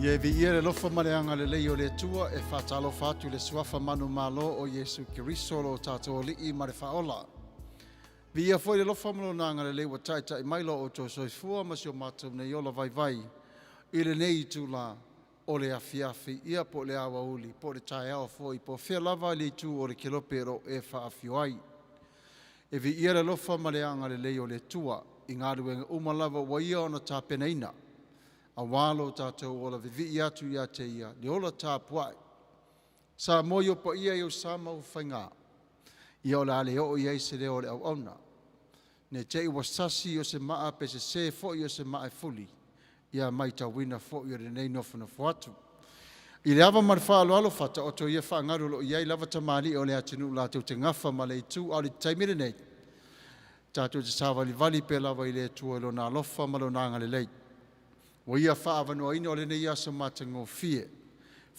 Ye vi ia le lofa maleanga le lei o le tua e whatalo whatu le suafa manu malo o Yesu Kiriso lo tātou li I mare whaola. Vi ia foi le lofa malonanga le lei wa taita I mailo o tō soifua masio mātou nei ola vai vai. I le nei tu la o le afiafi ia po le awa uli, po le tae awa foi, po whia lava le tu o le kilopero e whaafio ai. E vi ia le lofa maleanga le lei o le tua I ngā ruenga umalava wa ia ona tā penaina. A walo tātou ola vivi atu ia te ia, ni ola tā puai. Sa moio pa ia iu sa mau whainga. Ia ola ale o ia se leo le au auna. Ne te iwa sasi o se maa pe se fo i o se maa fuli. Ia mai ta wina fo i o re nei nofu na fuatu. I le awa marwha alo alo fata o to ia wha ngaru lo ia I lava tamali o le atinu la tau te ngafa ma le tu au le taimire nei. Tātou te sawa li vali pe lava I le tua lo na lofa malo nanga le lei. O ia whaavano ina o le nei asa matango fie.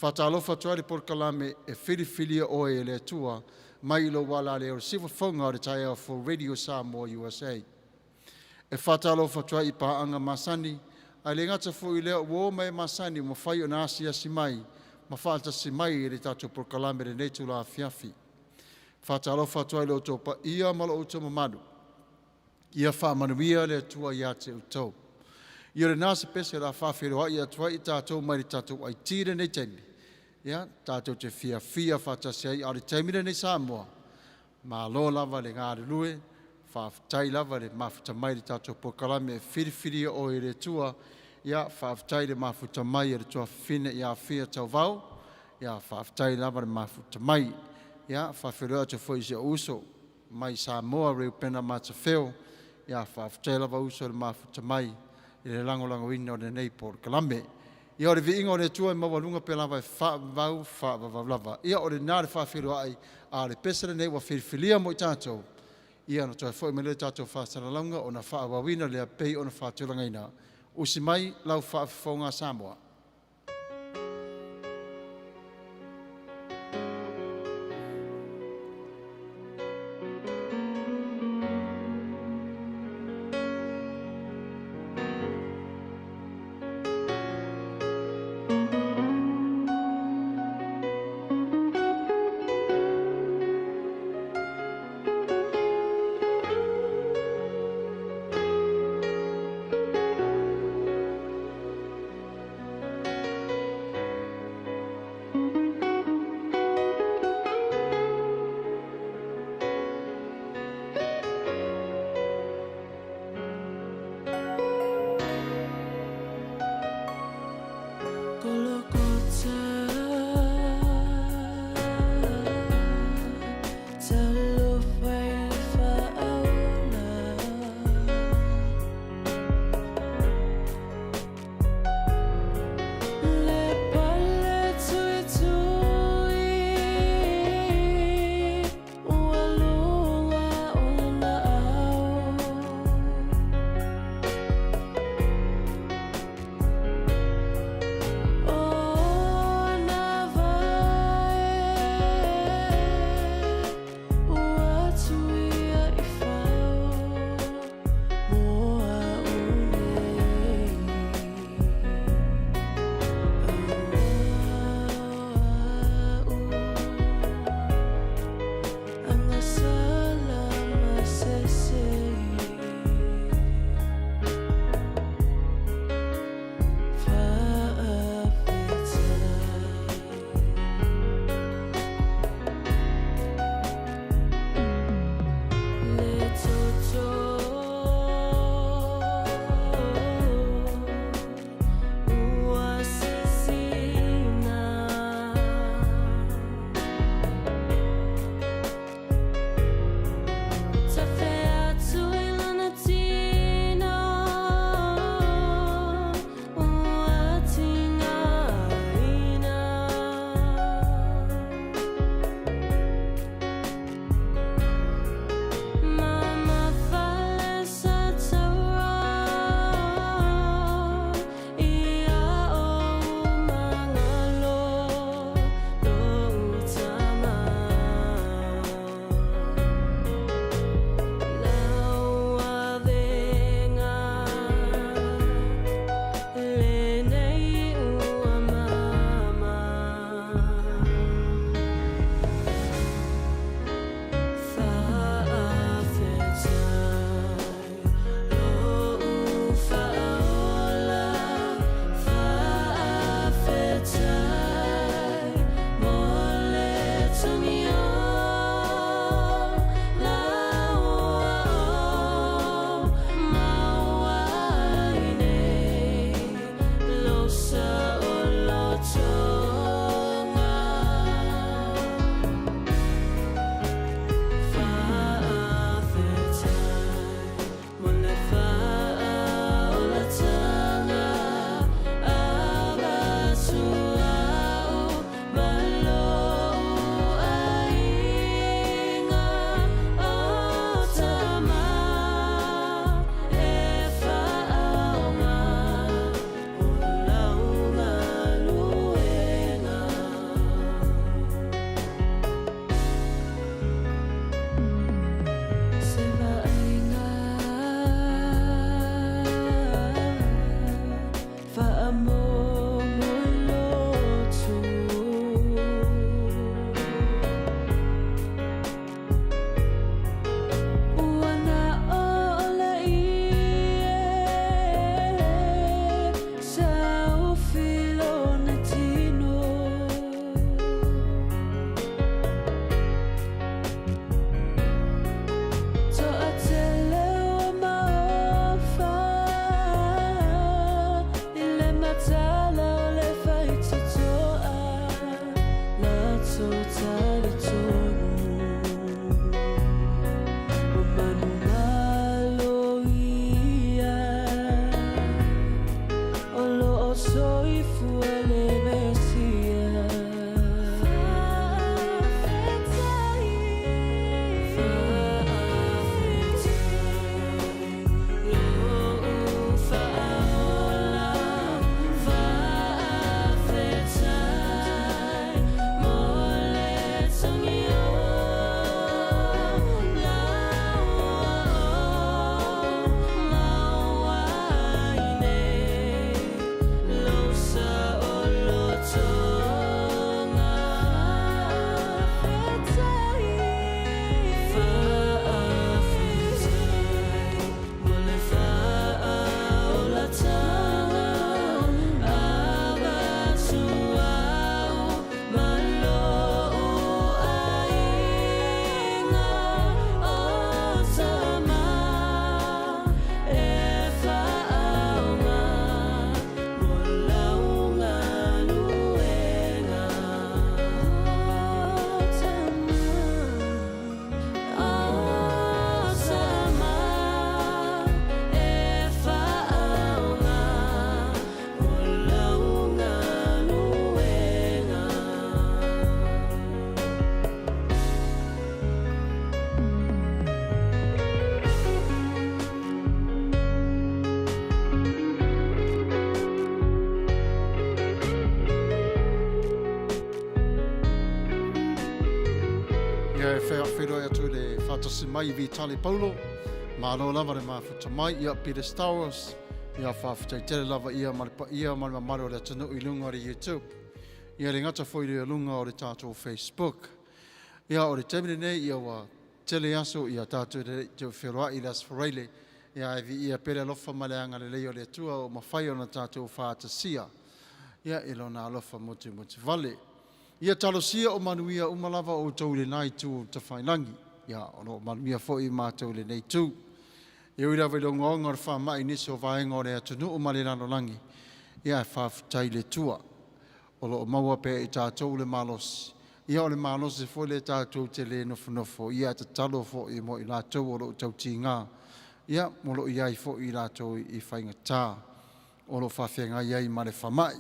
Whatalofa tuare por kalame e whiriwhiria oe e le tua, mai lo wala le o siwa whaunga o le tae au for Radio Samoa USA. E whatalofa tuare I paanga masani, ai le ngata fu I leo uo mai masani mo whai o nasi asi mai, ma whalta si mai e le tato por kalame le nei tula fiafi. Whatalofa tuare lo topa ia malo uto mamadu. Ia whaamanuia le tua ia te utou. Ia le nasa pese la whawhiroa ia tua I tātou mai tātou ai tira nei teimi. Ia, tātou te fia whatase ai ari teimira nei Samoa. Ma lo lava le ngāre lue, whawhitai lava le mafuta mai le tātou pokalame e whiriwhiria o I le tua. Ia, whawhitai le mafuta mai e le tua whine ia whia tau vau. Ia, whawhitai lava le mafuta mai. Ia, whawhiroa te whoi se uso. Mai Samoa reu pena mata wheo. Ia, whawhitai lava uso le mafuta mai. I le langolango ina o le nei por kalame. Ia o le viinga o le tua I mawalunga pe lava e whaavavavlava. Ia o le nare whaawhiroa ai a le pesare nei wa whiriwhilia mo I tātou. Ia no toi fwoi mele tātou whaasaralaunga o na whaawawina lea pei o na whaatulanga ina. Usi mai lau whaafifonga Samoa. whātasi mai Vitali Paulo, mālo lava le mafuta mai, ia Peter Stowers, ia whawhitai tere lava ia mare o le tanu I lunga o le YouTube, ia le ngata fwoi le lunga o le tātou Facebook, ia o le temine nei ia wa tele aso ia tātou te whiroa I las whareile, ia ia pere alofa maleanga le leo le tua o mawhai o na tātou whātasia, ia ilona alofa muti vale. Ia talosia o manuia umalava o tau le nai tu te whainangi. Ia ono manuia fo I mātou le nei tu. Ia uira vai lo ngonga o whamai nisi o vaenga o le atunu o male nano langi. Ia whawhitai le tua. O lo maua pe I tātou le malos. Ia o le malos e fo le tātou te le nofo. Ia te talo fo I mo I lātou o lo tau ti ngā. Ia mo lo iai fo I lātou I whainga tā. O lo whawhenga iai ma le whamai.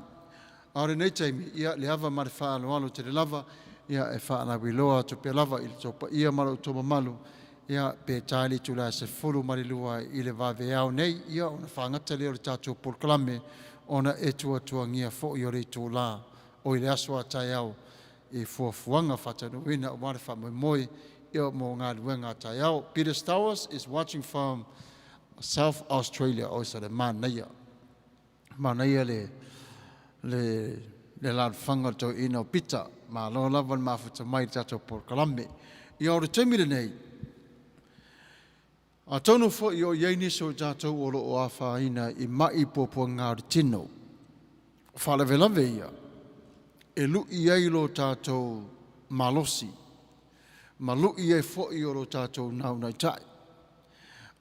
Aore nei taimi, ia le ava ma le whaaloalo te le lava, ia e whaanawi loa to pe lava I le topa ia mara utoma malu, ia pe taili tu la se fulu marilua I le vave au nei, ia ona whaangata leo le tātou polkalame, ona e tua ngia fo I ore tō la, o I le aswa tai au, I fuafuanga whatanuina o mare whamoimoe, ia mo ngā luenga tai au. Peter Stowers is watching from South Australia, o isa le mānaia. Mānaia le lan whanga tau ina o pita, ma lo lava le mafuta mai tātou polkalame. I aore temire nei, a tono fo I o iei so tātou olo o awhaina I mai pōpua ngāri tino. Whalewelave ia, e lu I ei lo tātou malosi, ma lu I ei fo I olo tātou naunai tai.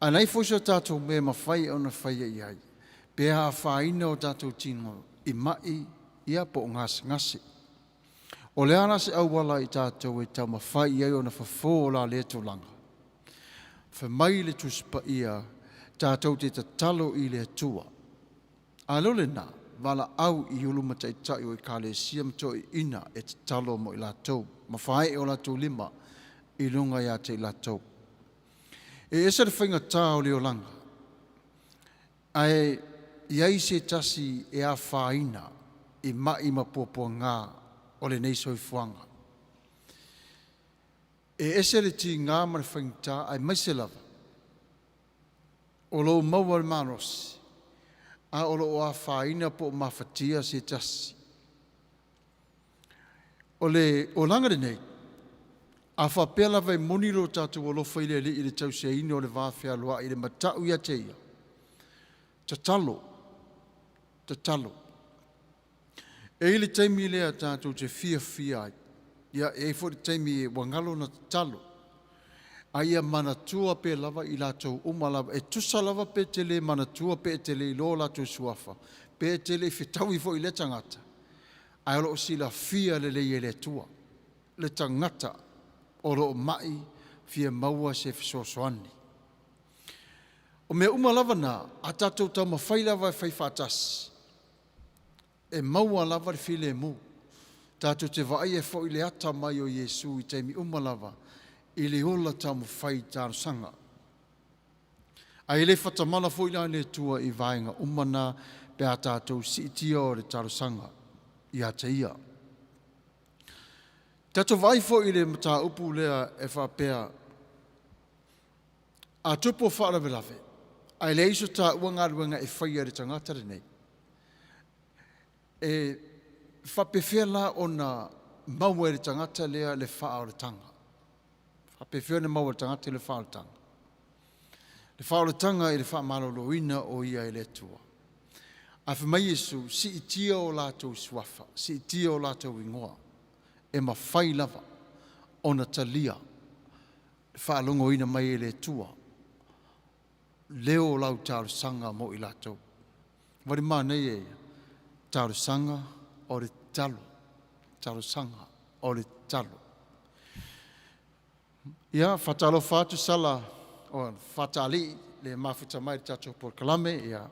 Anei fo sa tātou me mawhai o na whai I ai, pēha a whaina o tātou tino, I mai ia po ngasi. O le ana se au wala I tātou e tau mawhai iai o na whafo la le tolanga. Whamai le tuspa ia tātou te tatalo I le tua. A lole nā, wala au I uluma tai o I kāle siam to I ina e tatalo mo I lātou. Mawhai o lātou lima I lunga ia te lātou. E esa le whainga tā o leo langa. Ai iai se tasi e a whaina I mai mapopua ngā o le nei soifuanga. E ese le ti ngā mara whaingta ai maise lava. O lo maua le manos. A o lo a whaina po mawhatia se tasi. O langa le nei. A whapela vai moniro tātou o lo whaile li I le tau se ino o le vāwhia loa I le matau ia te ia. Tatalo. E ili taimi lea tātou te fia ai. Ia e fo te taimi e wangalo na tatalo. A ia manatua pe lava I lātou umalava. E tusa lava pe te le manatua pe te le lo lātou suafa. Pe te le whitaui fo I le tangata. A alo si la fia le le tua. Le tangata o lo mai fia maua se fisosoani. O me umalava na, a tātou tau mawhai lava e whai whātasi. E maua lava le while mu. Tātou te vai e fo I le ata mai o Iesu I teimi umalava. I le ola tau mawhai tāno sanga. A I le whatamana fo I la ne tua I vaenga umana pe a tātou si itia o le tāno sanga. I a te ia. Tātou vai fo I le mata upu lea e whapea. A tupo whaarawe lawe. Ai le iso tā uangaruanga e whaia re tangata nei. E whapewhia la o na maua re tangata lea le wha o le tanga. Whapewhia na maua re tangata le wha o le tanga. Le wha o le tanga I le wha maloloina o ia I le tua. A whamai Jesu, si itia o lātou suafa, si itia o lātou ingoa, e ma whai lava o na talia, wha alongo ina mai le tua. Leo lau tāru sanga mo I lātou. Wari mā nei e, tāru sanga o le talo. Tāru sanga o le talo. Ia, whatalo whātu sala, o whatali, le mafuta mai tātou polkalame, ia,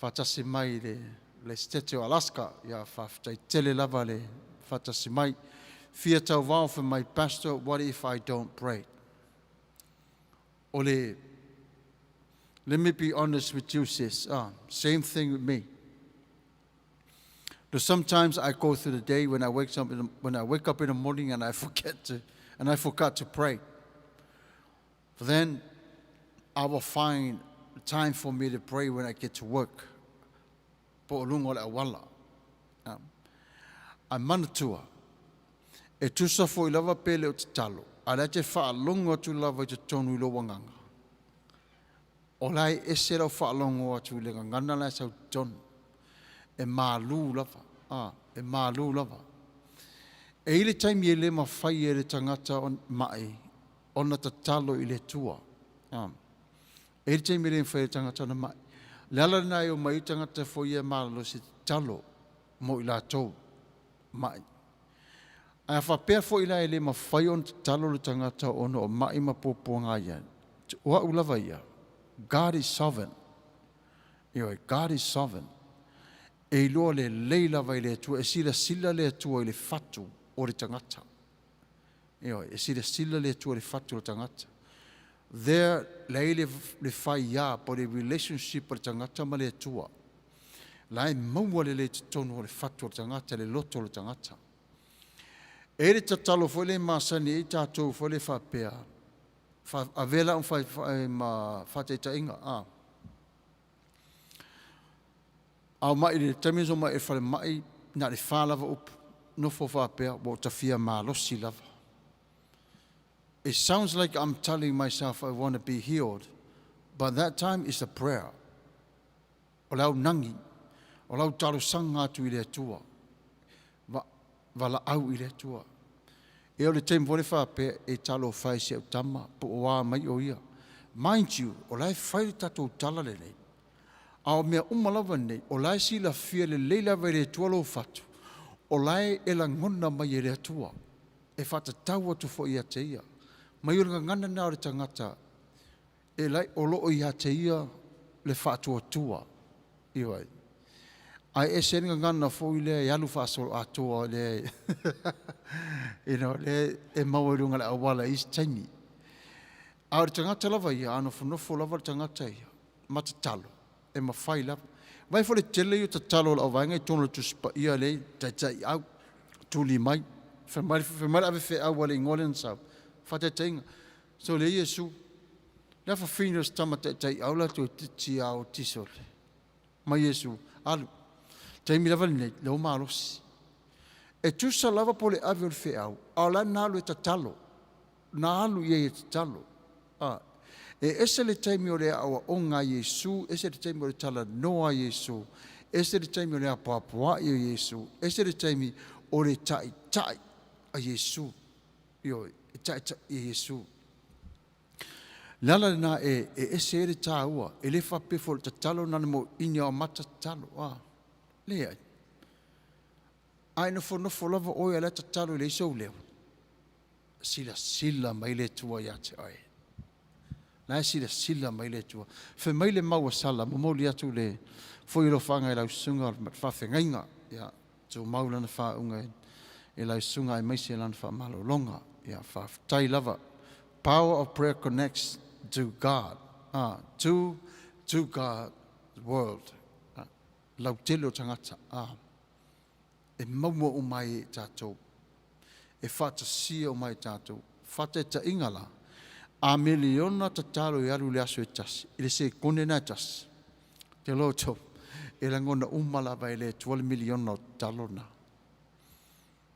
whatasi mai le Stetio Alaska, ia, whawhitai tele lava le whatasi mai. Fia tau wao for my pastor, what if I don't pray? O le, let me be honest with you, sis. Same thing with me. But sometimes I go through the day when I wake up in the morning and I forgot to pray. Then I will find time for me to pray when I get to work. Po lungo le awala. I manatua. E tusa fo I lava pele o te talo. A le te wha longo tu lava I te tonu I lo wanganga. O lai e se rau wha longo atu le ngana lai sau tonu. E mālu lava. E mālu lava. E ile taimi e le mawhai e le tangata on mai. Ona ta talo I le tua. E ile taimi e le mawhai e le tangata on mai. Le ala nai o mai tangata fo ia mālo si talo. Mo I la tau. Mai. A whapea fo I la e le mawhai on talo le tangata ono o mai mapopo ngāia. Ua ulava ia. God is sovereign. God is sovereign. E loa le leila vai le tua, e sila le tua I le fatu o le tangata. E sila le tua le fatu o le tangata. There, le whai ia po le relationship o le tangata ma le tua. Lai maua le tonu o le fatu o le tangata, le loto o le tangata. E le tatalo fo le masani I tātou fo le whapea. A vela un whateita inga. Au mai le tamizo mai e whare mai na le whālava up no fo whapea wo ta fia mālosi lava. It sounds like I'm telling myself I want to be healed, but that time is a prayer. O lau nangi, o lau talo sanga atu I le atua. Vala au I le atua. E o le teimu vole whapea e talo whai se au tama po o wā mai o ia. Mind you, o lai whai tatou tala le nei. A o mea umalawa nei, o lai si la fia le leila vai le tualo fatu. O lai e la ngona mai e le atua. E whata tau atu fo ia te ia. Mai ura ngana nā o le tangata. E lai o loo ia te ia le whatu atua. Iwai. Ai e senga ngana fo I le yalu whasolo atua le. Le e mawarunga le awala is taimi. A o le tangata lava ia, ano whanofo lava le tangata ia. Mata talo. E mawhai lava. Vai fo le tele I o ta talo la awanga I tono tu spa ia le tai au tuli mai. Whamari ave whi au wale ingolen sau. Whate tainga. So le Iesu. Le fa whino stama tai au la tu titi au tisole. Mai Iesu. Alu. Taimi lava nei, leo mālosi. E tusa lava po le ave o le whi au. A la nālu e ta talo. Nālu I e ta talo. E ese le taimi o le awa onga Iesu, ese le taimi o le tala noa Iesu, ese le taimi o le apapua I Iesu, ese le taimi o le tai a Iesu. Tai I Iesu. Lala na e ese le tāua, e le whapefo le tatalo nana mo inia o mata talo. Lea. Ai nofo lava oia le tatalo I le isou leo. Sila mai le tua ia te ai. Nai sila mai le tua. Fe mai le maua sala, momoli atu le foi lo whanga I lau sunga, whawhengainga, ia, tō maulana whaunga I lau sunga I maise lana whamalo longa, ia, whawtai lava. Power of prayer connects to God, to God's world. Lau telo tangata, e maua o mai tātou, e whata sia o mai tātou, whata ta ingala, a miliona ta talo I alu le aso e tasi, I le se kone na tasi, te loto, e la ngona umala vai le 12 miliona o talo na.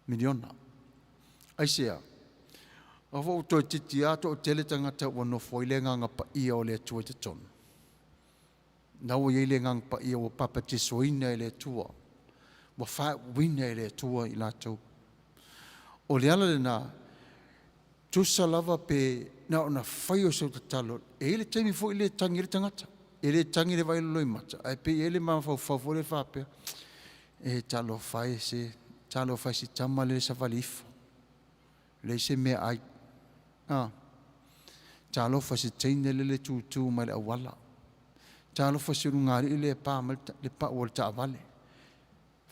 Miliona. Aisea, a vo to titi ato o tele tangata wano foile nganga pa ia o le tua te tonu. Nau I le ngang pa ia o papa te soina I le tua. Wa wha wina I le tua I la tau. O le ala le na, tusa lava pe na ona whai o sau tatalo. E le taimi fo I le tangi le tangata. E le tangi le vailo loi mata. Ai pe e le maa fo le whapea. E talo whai se tama le sa valifo. Le se mea ai. Talo whai se teine le tūtū mai le awala. Talo fasiru ngari I le pa le pa o le taavale.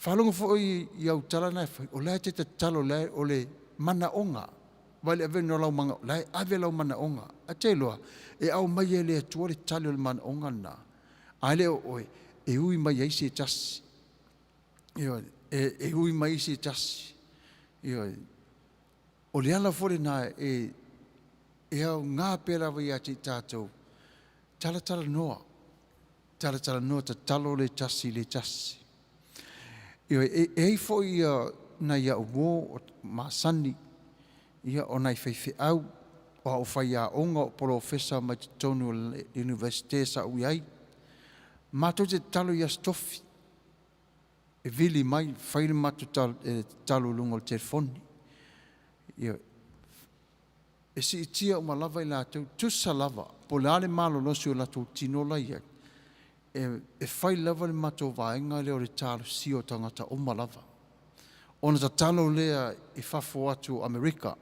Whalonga fo I au tala nai whai. O lai te talo lai o le mana onga. Vai le ave no lau manga. Lai ave lau mana onga. A te loa. E au mai e le atua le talo le mana onga na. Ai le oe. E hui mai eisi e tasi. E hui mai eisi e tasi. O le ala fore na e au ngā pēra wai ati tātou, tala noa ta talo le tasi. Ia e fo ia na ia umo masani, ia o nai whaiwhi au, o whai a onga o professor mai te tonu universite sa ui ai, mātou te talo ia stofi, e vili mai, whaile mātou talo lungo le telefoni. Ia, e si itia o malava I lātou, tusa lava, po le ale malo nosi o lātou tino lai ai, e whai lava le mātou vaenga leo le talo si o tangata o malava. Ona ta talo lea I whafo atu Amerika,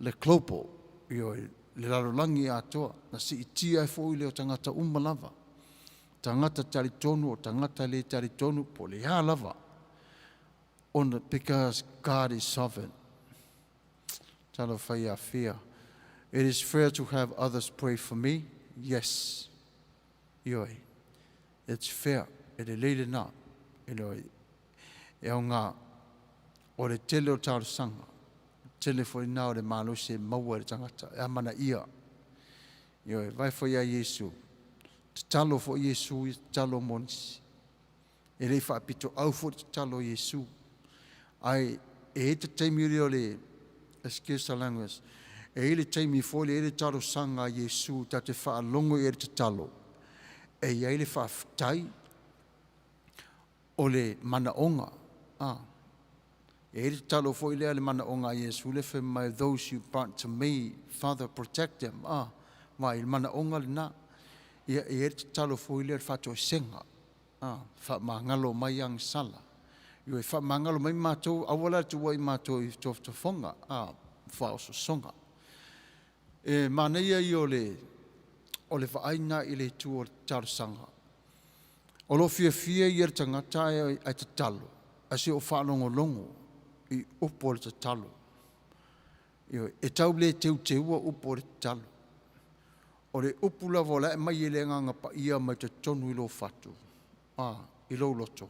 le global, le larolangi atoa, na si itia e fōi leo tangata o malava. Tangata tali tonu o tangata le tali tonu po le hā lava. Ona, because God is sovereign. Talo whai a fear. It is fair to have others pray for me. Yes. Ioi. It's fair. E le leile nā. E o ngā. O le tele o tāru sanga. Tele fo nā o le mālo se maua le tangata. E amana ia. Ioi. Vai fo ia Yesu. Te talo fo Yesu. Te talo monisi. E rei whaapito au fo te talo Yesu. Ai. E te teimi reo le. Excuse the language. E ele teimi fo le ele talo sanga Yesu. Ta te whaalongo e te talo. E iai le whaafitai. O le mana onga. E ele talo fo ile le mana onga Yesu. Le fe mai those you brought to me. Father, protect them. Mai mana onga le na. Ia e ele talo fo ile le whato senga. Wha mangalo mai ang sala. Ioi wha mangalo mai mātou. Awala tu wai mātou I tofonga. Wha oso songa. E maneia I o le whaaina I le tu o tarasanga. O lo fia I le tangata ai te talo. Asi o whanongo longo I upo le te talo. E tau le teu ua upo le te talo. O le upu la vola e mai ele nganga pa ia mai te tonu I lo fatu. I lo loto.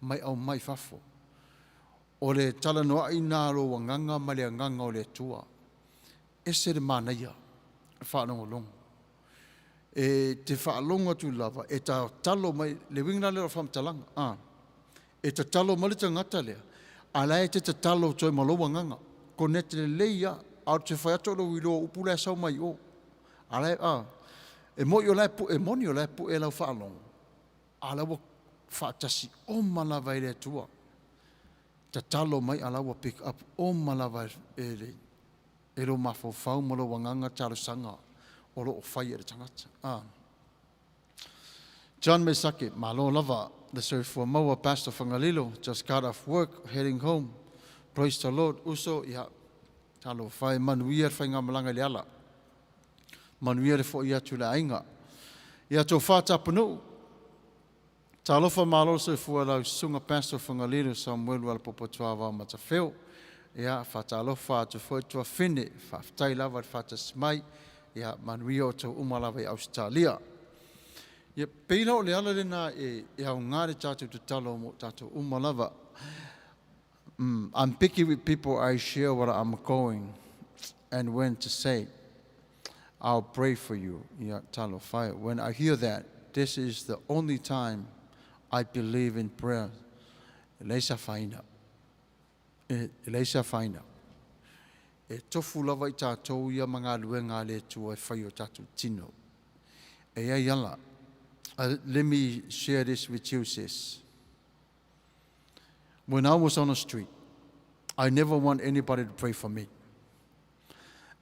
Mai au mai fafo. O le tala noa I nā lo wanganga mai le nganga o le tua. E se le manaia. Whanongo longo. E te whaalonga tu lava. E ta talo mai le wingna leo whamtalanga. E ta talo mai le tangata lea. Ala e te talo toi malowa nganga. Ko nete le leia. Au te whaiato lo wilo upu lea sau mai o. Ala e moi o lai pu e moni o lai pu e lau whaalonga. Ala wa whaatasi o malawa le tua. Ta talo mai ala wa pick up o malawa e le. E lo mafo whau malo wanganga talo sanga. O lo o whai e tangata. John Mesake, malo lava. The serve for Maua Pastor Whangalilo, just got off work, heading home. Praise the Lord. Uso, ia, talo whai manuia whainga malanga le ala. Manuia le fo ia tu la ainga. Ia tō whāta panu. Talofa malo se fua lau sunga Pastor Whangalilo Samuel wala popotua wā mata wheo. Ia, whāta alofa tu fo tua whine, whaftai lava whāta smai. Ia, manuia o tō umalawa I Australia. Ia peina o le ala lena e au ngāre tātou te talo mo tātou umalawa. I'm picky with people I share what I'm going and when to say. I'll pray for you. Ia talo whai. When I hear that, this is the only time I believe in prayer. Leisa whaina. Leisa whaina. E tofu lawa I tātou ia mga luenga le tua e whai o tātou tino. E ai ala. Let me share this with you, sis. When I was on the street, I never want anybody to pray for me.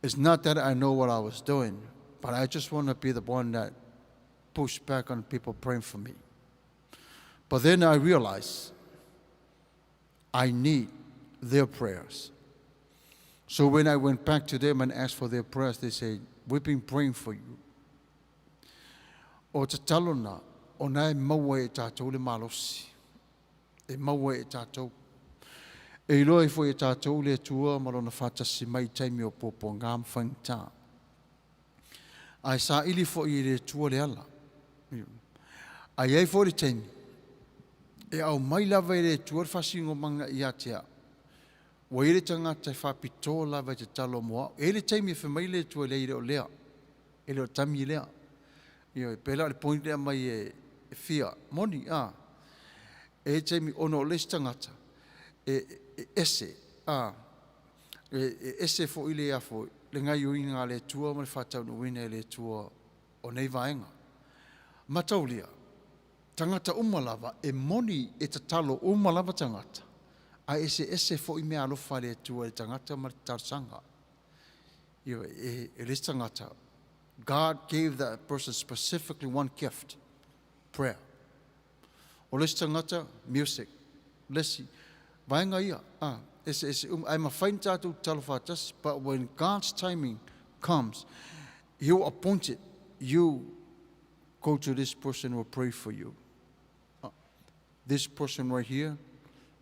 It's not that I know what I was doing, but I just want to be the one that pushed back on people praying for me. But then I realized I need their prayers. So when I went back to them and asked for their prayers, they said, we've been praying for you. O te talona, o nai maua e tātou le malosi. E maua e tātou. E iloa fo e tātou le tua malona whātasi mai taimi o popo ngām whaingtā. Ai sā ili fo I le tua le ala. Ai ei fo le taimi. E au mai lava I le tua whasingo manga I atea. wa ele tangata e whapito lava te talo moa. Ele taimi e whamaile tua leire o lea. Ele o tami lea. Ia, pela le point lea mai e fia. Moni, e taimi ono o les tangata. Ese, ese fo ile a fo. Le ngai ui ngā le tua, ma le whatau no wina le tua o nei vaenga. Mataulia, tangata umalava, e moni e tatalo umalava tangata. A ese fo i mea alofa le tua le tangata ma le tarsanga. Ia, e les tangata. God gave that person specifically one gift, prayer. O les tangata, music. Lesi, vaenga ia, I'm a fine tattoo talofatas, but when God's timing comes, He'll appoint it. You go to this person who will pray for you. This person right here,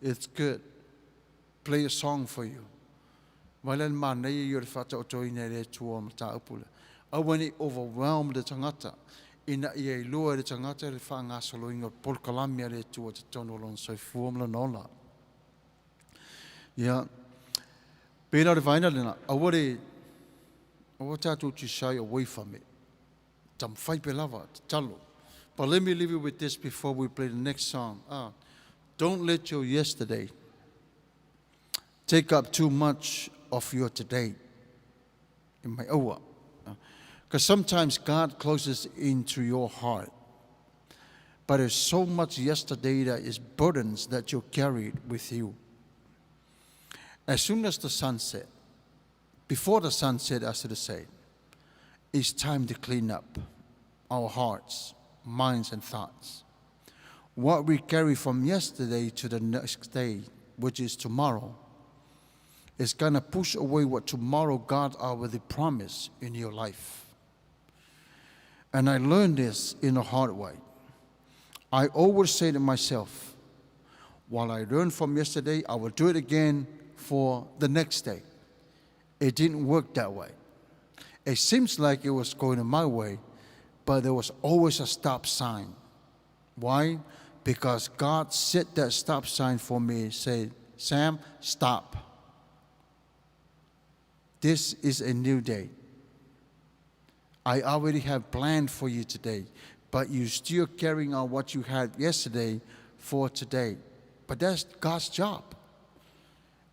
it's good. Play a song for you. When it overwhelmed the tangata, in a lower the tangata, the fangasoloing of Polkalamia to the tonalon, so form nola. Yeah. Pena de vaina lena, awore tatu to shy away from it. Tam fai pelava, talo. But let me leave you with this before we play the next song. Don't let your yesterday take up too much of your today. In my owa. Because sometimes God closes into your heart. But there's so much yesterday that is burdens that you carried with you. As soon as the sun set, before the sunset, I should say, it's time to clean up our hearts, minds, and thoughts. What we carry from yesterday to the next day, which is tomorrow, is going to push away what tomorrow God already promised in your life. And I learned this in a hard way. I always say to myself, while I learned from yesterday, I will do it again for the next day. It didn't work that way. It seems like it was going my way, but there was always a stop sign. Why? Because God set that stop sign for me, said, Sam, stop. This is a new day. I already have planned for you today, but you're still carrying on what you had yesterday for today. But that's God's job.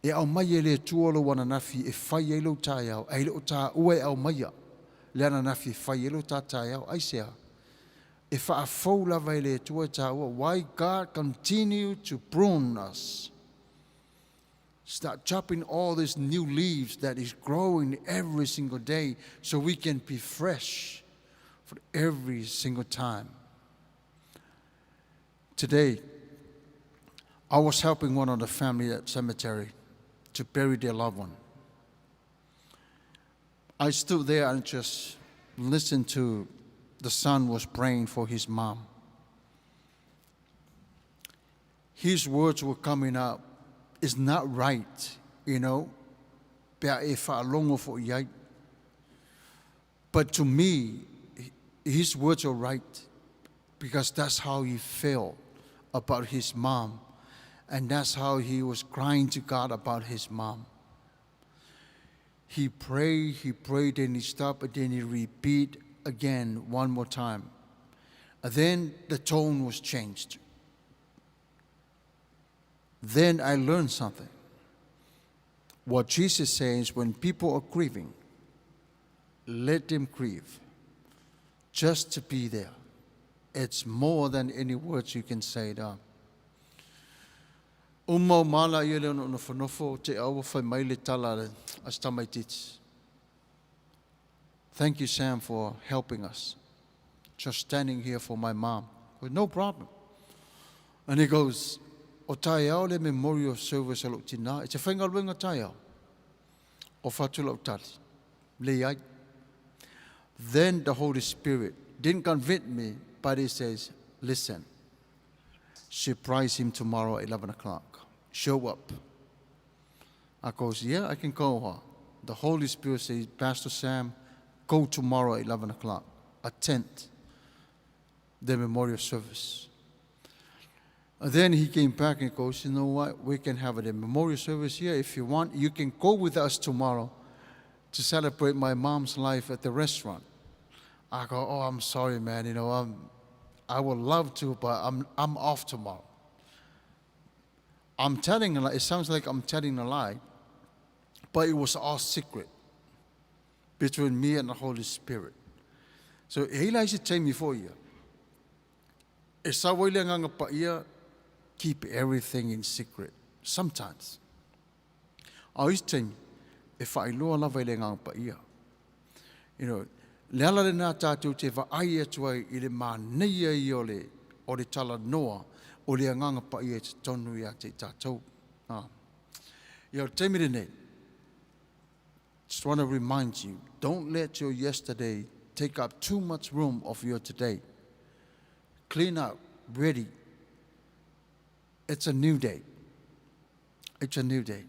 E au mai e le tuolo wana nafi e whai e lo tai au, e lo ta ue au maia. Le ana nafi whai e lo ta tai au, aisea. E wha a fau lava e le tua ta ua, why God continue to prune us. Start chopping all these new leaves that is growing every single day so we can be fresh for every single time. Today, I was helping one of the family at cemetery to bury their loved one. I stood there and just listened to the son was praying for his mom. His words were coming up. It's not right, you know. But to me, his words are right because that's how he felt about his mom. And that's how he was crying to God about his mom. He prayed, and he stopped, and then he repeat again one more time. And then the tone was changed. Then I learned something. What Jesus says, when people are grieving, let them grieve. Just to be there. It's more than any words you can say down. Umau mala i ele no whanofo te awa whai mai le tala as tamaitits. Thank you, Sam, for helping us. Just standing here for my mom. With no problem. And he goes, o tai au le memorial service alo tina. It's a whainga luenga tai au. O whatula o tali. Le ai. Then the Holy Spirit didn't convict me, but he says, listen, surprise him tomorrow at 11 o'clock. Show up. I goes, yeah, I can go. The Holy Spirit says, Pastor Sam, go tomorrow at 11 o'clock. Attend the memorial service. And then he came back and goes, you know what, we can have a memorial service here. If you want, you can go with us tomorrow to celebrate my mom's life at the restaurant. I go, oh, I'm sorry, man. I would love to, but I'm off tomorrow. I'm telling a lie. It sounds like I'm telling a lie, but it was all secret between me and the Holy Spirit. So he likes to take me for you. Keep everything in secret. Sometimes. I always think, if I know love leala le nā tātou te whaai atuai I le mā neia I o le tala noa o le anganga pa I te tonu I a te tātou. Te mire nei, just want to remind you, don't let your yesterday take up too much room of your today. Clean up, ready. It's a new day. It's a new day.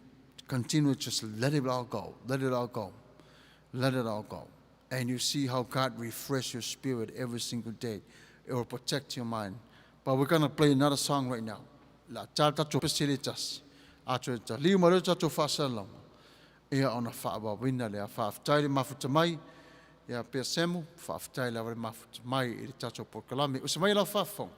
Continue, just let it all go. Let it all go. Let it all go. And you see how God refreshes your spirit every single day. It will protect your mind. But we're going to play another song right now. La tata to facilitas. Ato ta liu maruta to fasalam. Ia ona fa'awa wina le a fa'aftai le mafuta mai. Ia pia semu fa'aftai le mafuta mai I le tato pokalami. Usamai la fa'afong.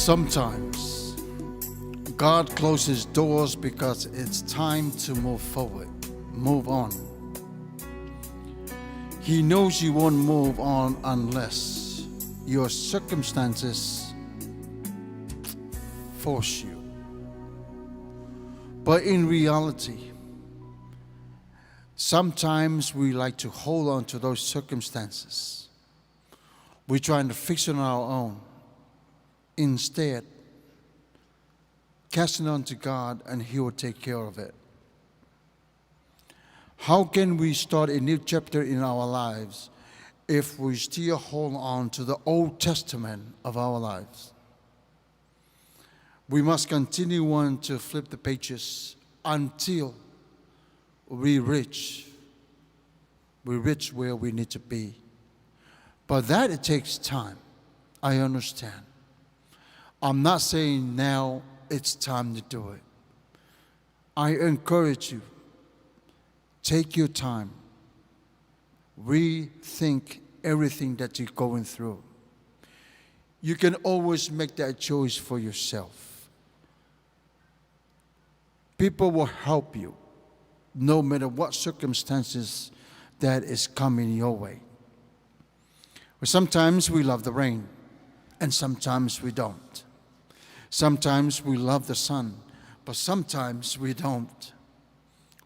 Sometimes God closes doors because it's time to move forward, move on. He knows you won't move on unless your circumstances force you. But in reality, sometimes we like to hold on to those circumstances. We're trying to fix it on our own. Instead, cast it on to God and He will take care of it. How can we start a new chapter in our lives if we still hold on to the Old Testament of our lives? We must continue on to flip the pages until we reach where we need to be. But that it takes time. I understand. I'm not saying now it's time to do it. I encourage you, take your time. Rethink everything that you're going through. You can always make that choice for yourself. People will help you no matter what circumstances that is coming your way. But sometimes we love the rain, and sometimes we don't. Sometimes we love the sun, but sometimes we don't.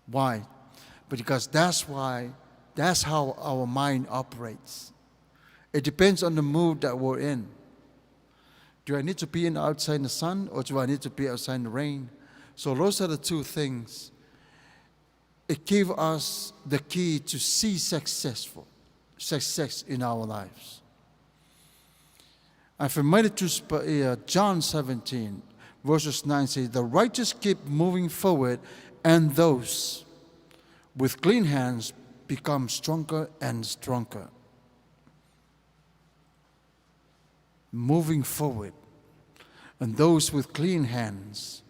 Why? Because that's how our mind operates. It depends on the mood that we're in. Do I need to be outside in the sun, or do I need to be outside in the rain? So those are the two things. It gives us the key to see success in our lives. I'm familiar to John 17, verses 9 says, the righteous keep moving forward, and those with clean hands become stronger and stronger. Moving forward, and those with clean hands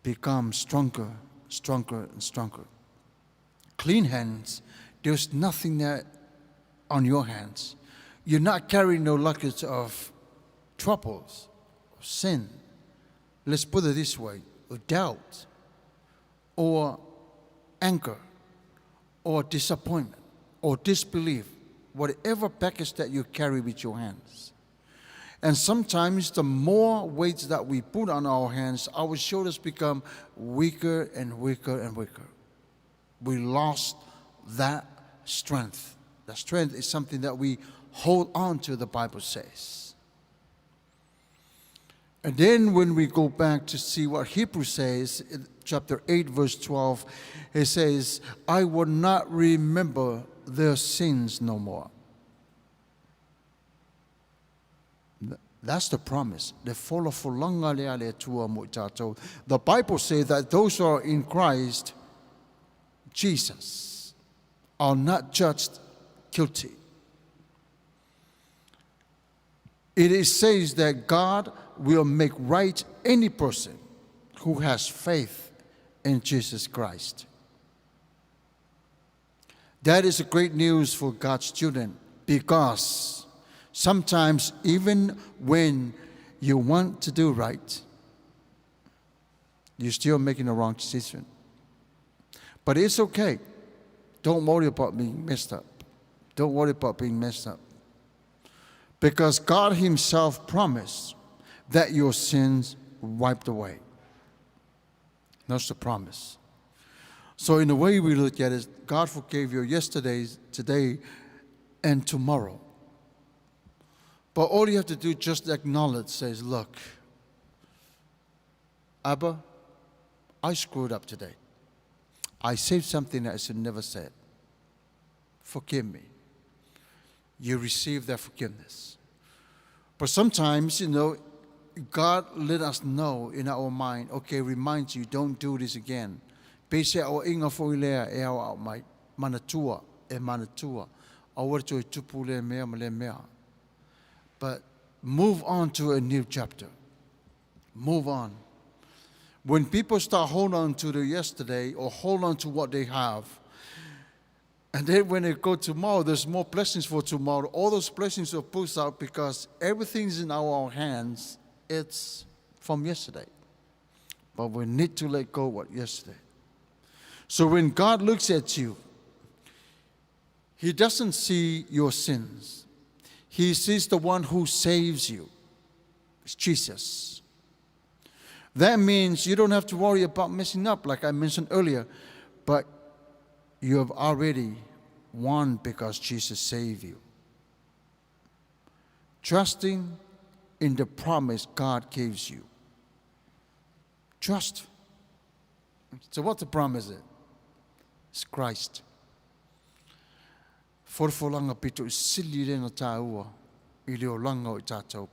become stronger, stronger, and stronger. Clean hands, there's nothing there on your hands. You're not carrying no luggage of troubles, or sin. Let's put it this way, or doubt, or anger, or disappointment, or disbelief, whatever package that you carry with your hands. And sometimes the more weights that we put on our hands, our shoulders become weaker and weaker and weaker. We lost that strength. That strength is something that we hold on to, the Bible says. And then when we go back to see what Hebrews says, in chapter 8, verse 12, it says, I will not remember their sins no more. That's the promise. The Bible says that those who are in Christ Jesus are not judged guilty. It says that God will make right any person who has faith in Jesus Christ. That is great news for God's children, because sometimes even when you want to do right, you're still making the wrong decision. But it's okay. Don't worry about being messed up. Don't worry about being messed up. Because God Himself promised that your sins wiped away. That's the promise. So in the way we look at it, God forgave you yesterday, today, and tomorrow. But all you have to do is just acknowledge, says, look, Abba, I screwed up today. I said something that I should never said. Forgive me. You receive that forgiveness. But sometimes, God let us know in our mind, okay, remind you, don't do this again. Pese au inga foilea e au mai manatua e manatua. Au to tupule mea. But move on to a new chapter. Move on. When people start holding on to the yesterday or hold on to what they have, and then when they go tomorrow, there's more blessings for tomorrow. All those blessings will push out because everything's in our hands it's from yesterday. But we need to let go of what yesterday. So when God looks at you, He doesn't see your sins. He sees the one who saves you. It's Jesus. That means you don't have to worry about messing up, like I mentioned earlier, but you have already won because Jesus saved you. Trusting in the promise God gives you. Trust. So what the promise is? It's Christ. Forfolanga pito isili renga taua ili o langa o tātou.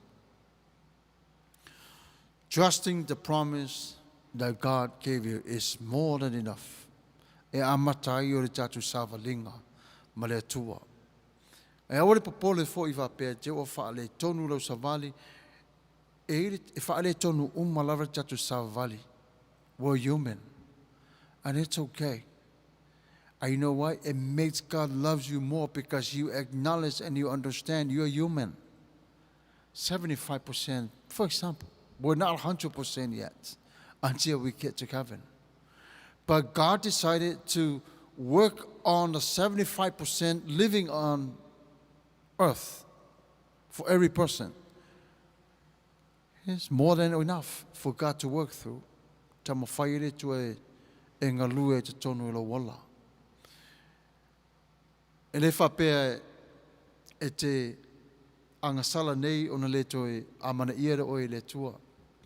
Trusting the promise that God gave you is more than enough. E amatai o le tātou sāwalinga ma le atua. E aore popole fo I whapea te o whaale tonu lau savali e whaale tonu umalawa tātou savali. We're human. And it's okay. And you know why? It makes God loves you more because you acknowledge and you understand you're human. 75%, for example, we're not 100% yet until we get to heaven. But God decided to work on the 75% living on earth for every person. It's more than enough for God to work through. Tama whaere tu e ngalue te tonu ilo wala. E le whapea e te angasala nei ona le toi amana iera oi le tua.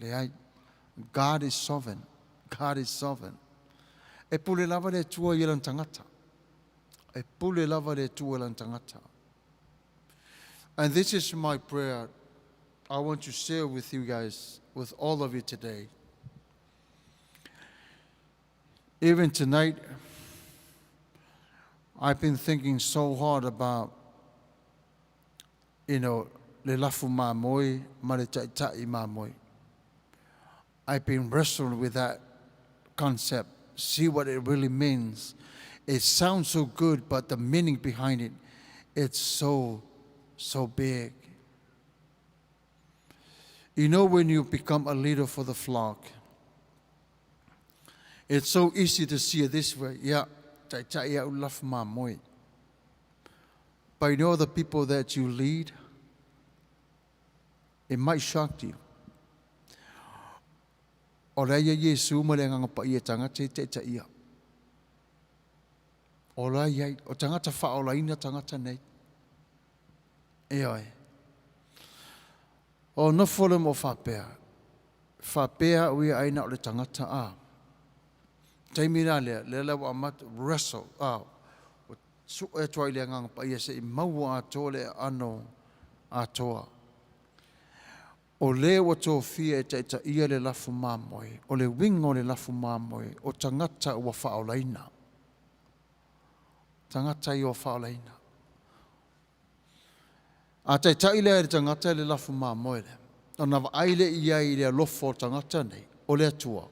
Le ai, God is sovereign. God is sovereign. E pule lava le tua I lan tangata. E pule lava le tua lan tangata. And this is my prayer. I want to share with you guys, with all of you today. Even tonight, I've been thinking so hard about, le lafu mā moi, ma le taitai mā moi. I've been wrestling with that concept, see what it really means. It sounds so good, but the meaning behind it, it's so big. You know, when you become a leader for the flock, it's so easy to see it this way. Yeah, taitai au lafu mā moi. But you know the people that you lead, it might shock you. O reia Yesu ma le ngangapa ia tangata te ta ia. O reia, o tangata whaolaina tangata nei. E oi. O no fole mo whapea. Whapea ui aina o le tangata a. Taimira le lewa amat wrestle. O su e toa le ngangapa ia se I maua ato le ano atoa. O le wa tō fia e ta ia le lafu māmoe, o le wingo le lafu māmoe, o tangata ua whaolaina. Tangata I o whaolaina. A ta ile e tangata le lafu māmoe le. O na wa aile ia I le alofo tangata nei, o le atua.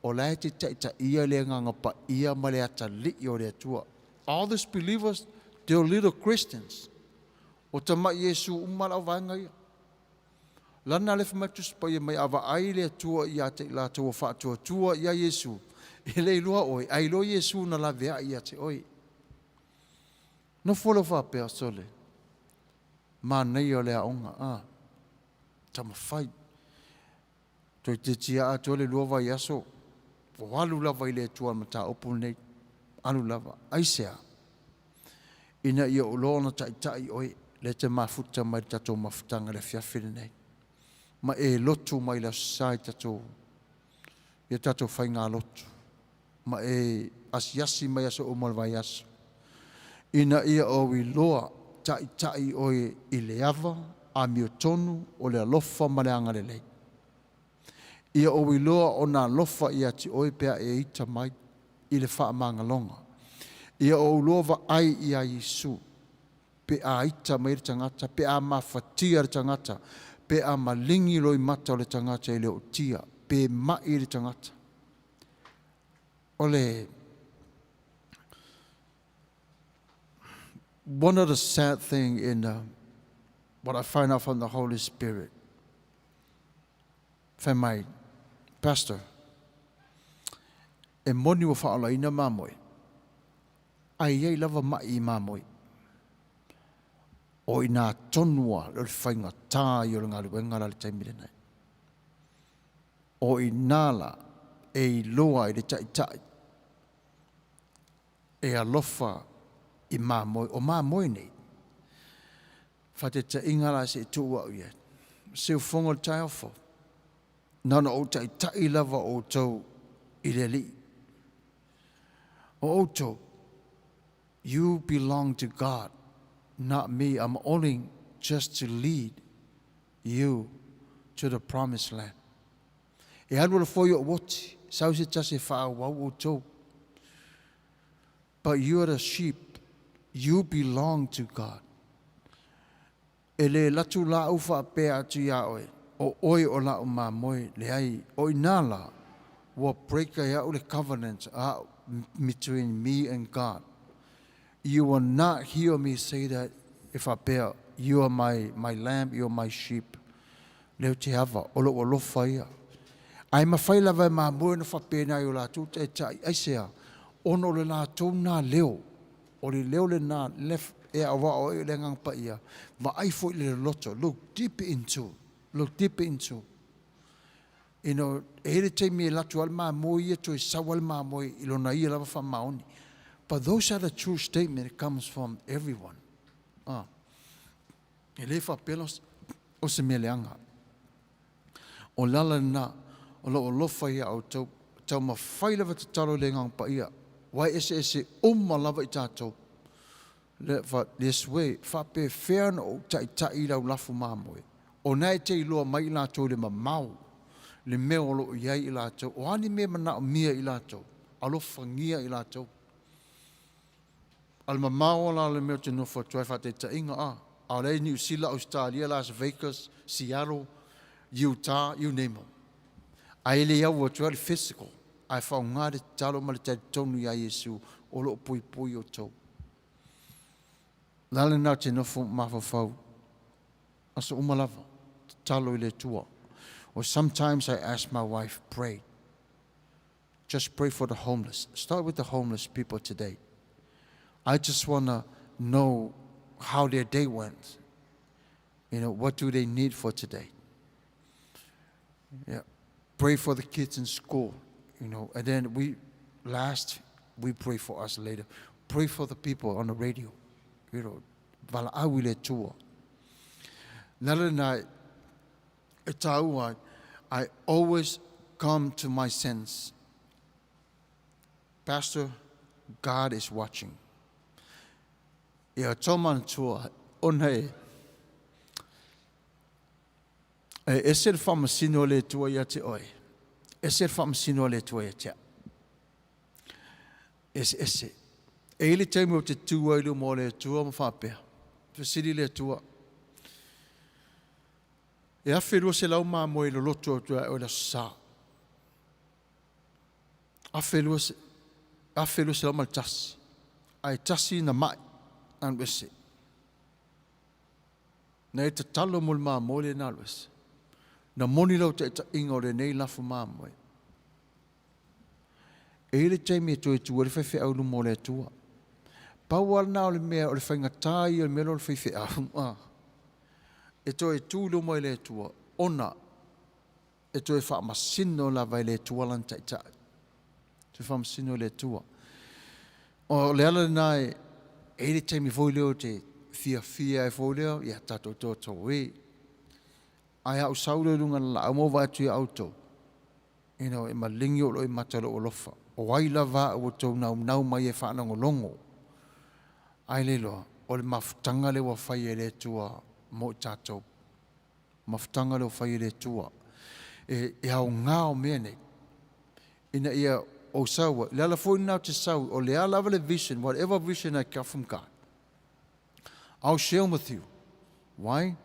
O le te ta ia le ngangapa ia ma le ata li o le atua. All these believers, they're little Christians. O tama Yesu umala vanga ia. Lana le famatus pa ia mai ava ai le tua ia te la tua whaatua tua ia Yesu. I le ilua oi, ai lo Yesu na la vea ia te oi. No folo whapea sole. Ma nei o le aonga, tama whai. Toi te tia a tole lua vai aso. O alu lava I le tua mata opu nei. Alu lava, aisea. Ina ia o lona tai oi, le te mafuta mai tato mafutanga le fiafine nei. Ma e lotu mai la sai tato. Ia tato whai ngā lotu. Ma e asiasi mai aso o malwai aso. Ina ia o I loa tai oi I le ava, a mio tonu o le alofa ma le anga le lei. Ia o I loa o nā lofa ia ti oi pea e ita mai I le wha manga longa. Ia o lova ai ia Yesu. Pe a ita mai le tangata, pe a mawhatia le tangata, pe a malingi loi mata o le tangata I le o tia, pe mai le tangata. Ole, one of the sad thing in what I find out from the Holy Spirit, Whamai, Pastor, e moni wa whaala ina mamoi. Ai ei lava mai I mamoi. O ina tonua le whainga tā I o ngā luenga la le taimire nei. O inala e loa I le tai. E alofa I mamoi, o mamoi nei. Whate ta ingala se tua uia. Se ufongo le tai ofo. Nana o tai lava o tau I le li. O tau, you belong to God, not me. I'm only just to lead you to the promised land. E anu le foi o woti, sau se tase wha wau o tau. But you are the sheep. You belong to God. E le latu la ufa pe atu ya oe. O oi o la o mamoe le ai. O inala wa break ya o le covenant between me and God. You will not hear me say that if I bear, you are my lamb, you are my sheep. Leo te hava, o lo whaia. Ai mawhai lawa ma moe na whapena I o la tū te tai. Ai sea, ono le nā tō nā leo. O le leo le nā lef e awa o e le ngang pa ia. Ma ai fo le loto. Look deep into. Look deep into. You know, e le te me latu al ma moe ia to e sawal ma moe ilo na ia lava wha maoni. But those are the true statement. It comes from everyone. E le whapelos o se meleanga. O lala na, o lo lofa ia au tau ma whailawa te taro le ngang pa ia. Wai ese lava I tātou. This way, whape whea no o tai lau lafu māmoe. O nei te iloa mai I lātou le mau. Le mea o lo iai I lātou. O ani mea mana o mia I lātou. Alofa ngia I lātou. Al mamao la le mea te nofo tuai whate ta inga a rei New Zealand, Australia, Las Vegas, Seattle, Utah, you name them. A ele au o tuai physical. Ai whao ngāre talo ma le te tonu ia Yesu o lo pui o tau. Lale nā te nofo mawhawhau. Asa umalava, talo I le tua. Or sometimes I ask my wife, pray. Just pray for the homeless. Start with the homeless people today. I just want to know how their day went. You know, what do they need for today? Yeah. Pray for the kids in school, you know, and then we pray for us later. Pray for the people on the radio, you know. Vala awile tua. Nala na etauai, I always come to my sense. Pastor, God is watching. Ia toman tua, onhei. Ese whamasino le tua ia te oi. Ese whamasino le tua ia te. Ese. E ili teimu o te tua ilu mo le tua mo whapea. Whasiri le tua. E awherua se lau maa mo ilo loto o tua o la sa. Awherua se lau mal tasi. Ai tasi na mai. An wese. Na e te talo mo le maa mo le na wese. Na moni lau te inga o le nei lafu maa mo e. E le teimi e toi tua le whewhi au mo le tua. Paual na o le mea o le whaingatai o le mea o le whewhi au. E toi tūlo mo le tua. Ona. E toi whaamasino la vai le tua lan taitai. Toi whaamasino le tua. O le ala nai e le teimi voi leo te fia e voi leo. Ia tato tō e. Ai au saure runga la au mo vai tu auto. You know, e malingi o lo I matalo o lofa. O waila va o tau nau mai e whanango longo. Ai le loa, o le mafutanga le wa whai e le tua mo tātou. Mafutanga le wa whai e le tua. E au ngā o mea nei. Ina ia o saua. Le ala fōi nau te sau. O le ala le vision, whatever vision I got from God. I'll share with you. Why?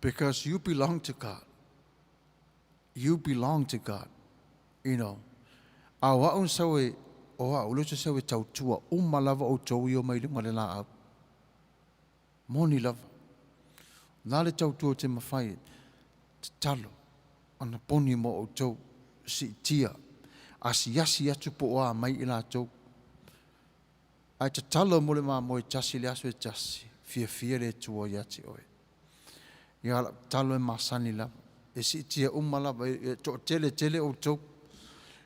Because you belong to God. You belong to God. You know. A waun sawe, o a uloto sawe tau tua, lava o tau I o mai lunga le la au. Moni lava. Nā le tau tua te mawhai, te talo. Ana poni mo o tau si tia. Asi atu po oa mai i lātou. Ai te tala mo le māmoe tasi le aso e tasi. Fia le tua i ati oe. Ia talo e masani lava. E si tia lava. E to tele o tau.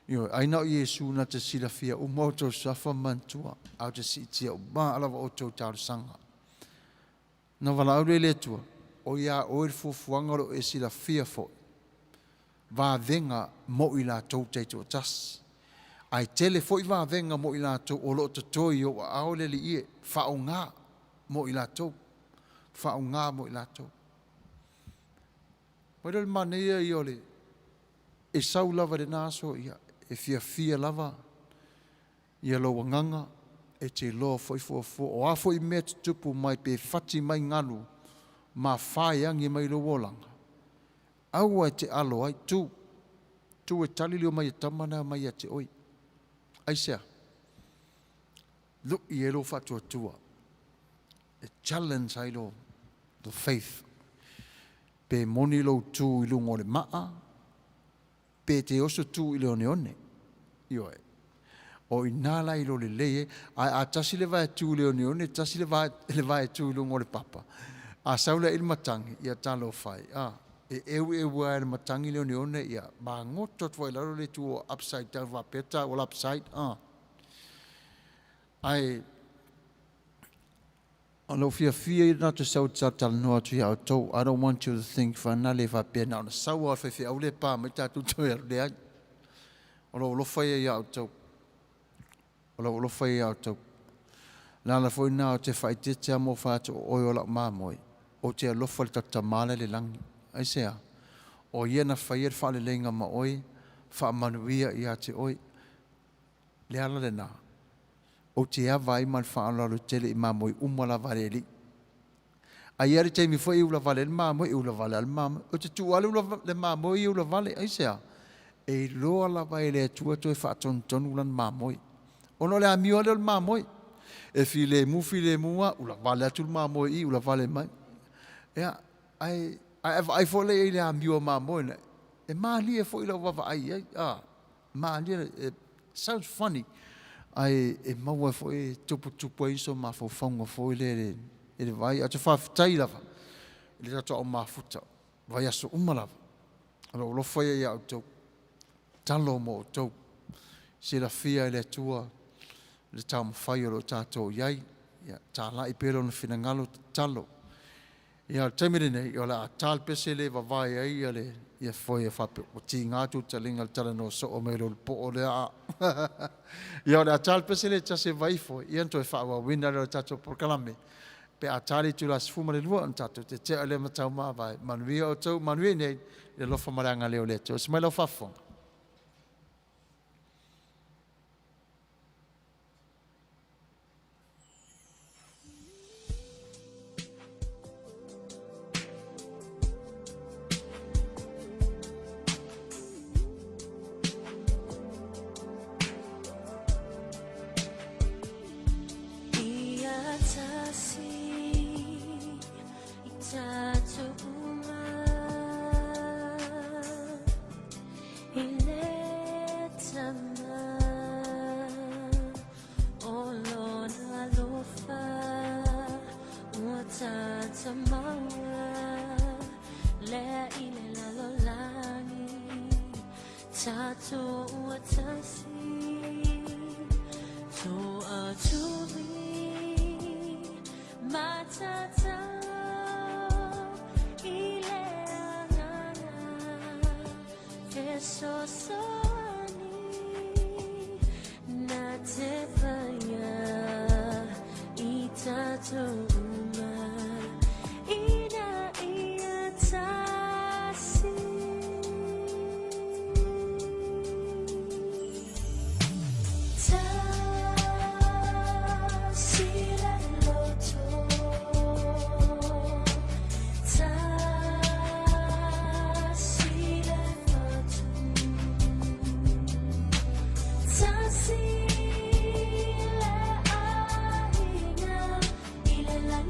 Io, aina o Yesu na te sila fia o tau safa mantua. Au te si tia alava o tau tāru sanga. Na wala au le tua. O ia oe fufuanga e sila fia fo. Va venga mo i lātou te to tas. Ai tele fo i va venga mo i lātou o lo te toi o ao le li ie. Whao ngā mo i lātou. Whao ngā mo i lātou. Waira le manea i ole. E sau lava le nāso ia. E fia lava. Ia lo wanganga. E te loa foi fo. O a foi mea tupu mai pe fati mai nganu. Ma whai angi mai lo wolanga. Aua te alo ai tu. Tu e tali leo mai e tamana mai a te oi. Ai sea. Look i elo fatua tua. E challenge ai lo. The faith. Pe moni lo tu i lungo le maa. Pe te oso tu i leo neone. Ioe. O i nala i lo le leye. A tasi le vai tu leo neone. Tasi le vai tu i lungo le papa. A saula il matangi. Ia talo fai. E ae le matangi leo neone. Ia. Ma ngotot vai laro le tu o upside down. Va peta o upside. Ai. Alo fia na te sau tal noa tu ia tau. I don't want you to think whanale va pena. Ona sau a fia au le pa. Me tatu toi aru le ai. Alo fai ia tau. Alo fai ia tau. Lala foi na o te whai te amo whātu o oi ola māmoi. O te alofa le tatamale le langi. Ai sea. O iena whai e whale lenga ma oi. Wha manuia i a te oi. Le ala le nā. O te awai man whaalaru tele i māmoi umala vare li. Ai ere te mi foi ula vale le māmoi ula vale al māmoi. O te tuale ula le māmoi ula vale. Ai sea. E loa la vai le tua toi whaaton tonu ulan māmoi. Ono le amio le māmoi. E file mua, ula vale atu māmoi I, ula vale mai. Ea, ai fole e le amio māmoi. E maali e fo ila wawa ai. Maali e, sounds funny. Ai, e maua fo e tupu e iso ma fo whaunga fo ele vai. A te whawhitai lava. Ele tato au mafuta. Vai aso umalava. Alo, lofa ia au tau. Talo mo tau. Se la fia ele tua. Le tau mawhai o lo tātou iai. Tā lai pēro na whinangalo talo. Ia taimere nei, o la tāl pese le wawai ai, ia foi e whape. O ti ngātu talinga tala no so o meiro le po o le a. Ia o la tāl pese le tase vai foi. Ia ntoi whawa wina le tātou porkalame. Pe a tāli tu la sifuma le lua an tātou. Te tea le matau maa vai. Manuia o tau, manuia nei. Le lofa maranga leo le tau. Smaila o whafonga. La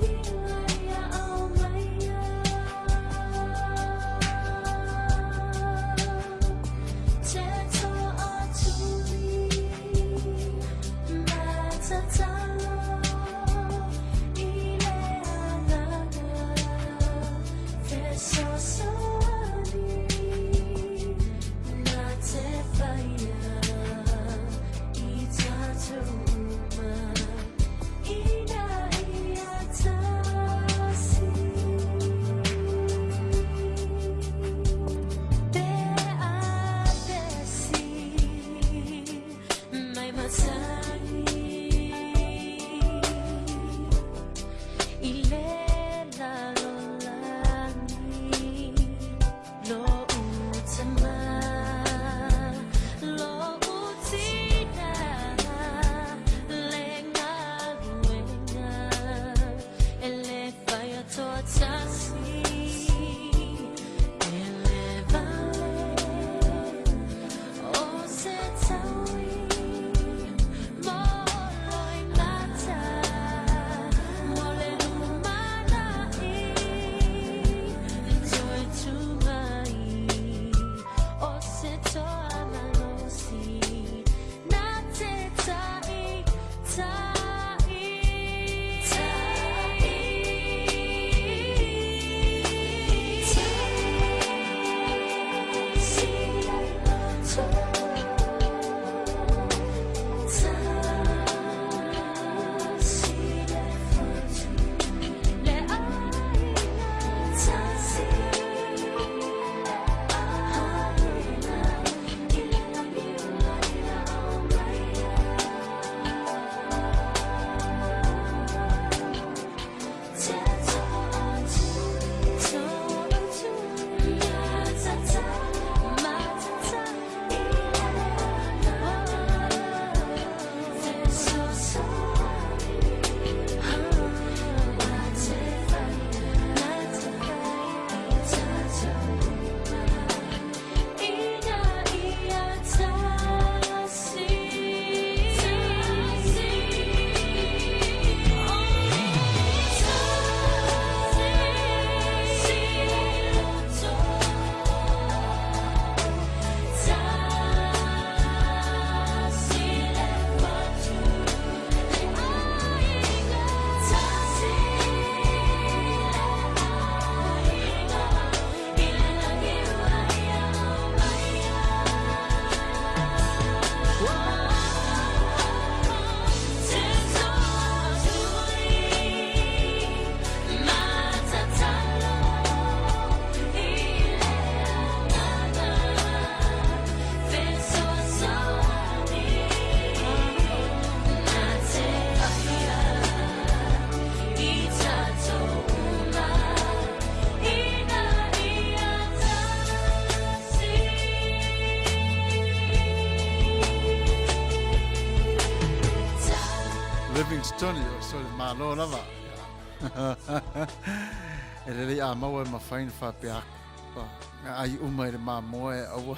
Livingstone so malo lava ele a mau ma fine fa pe ai uma ele ma moe au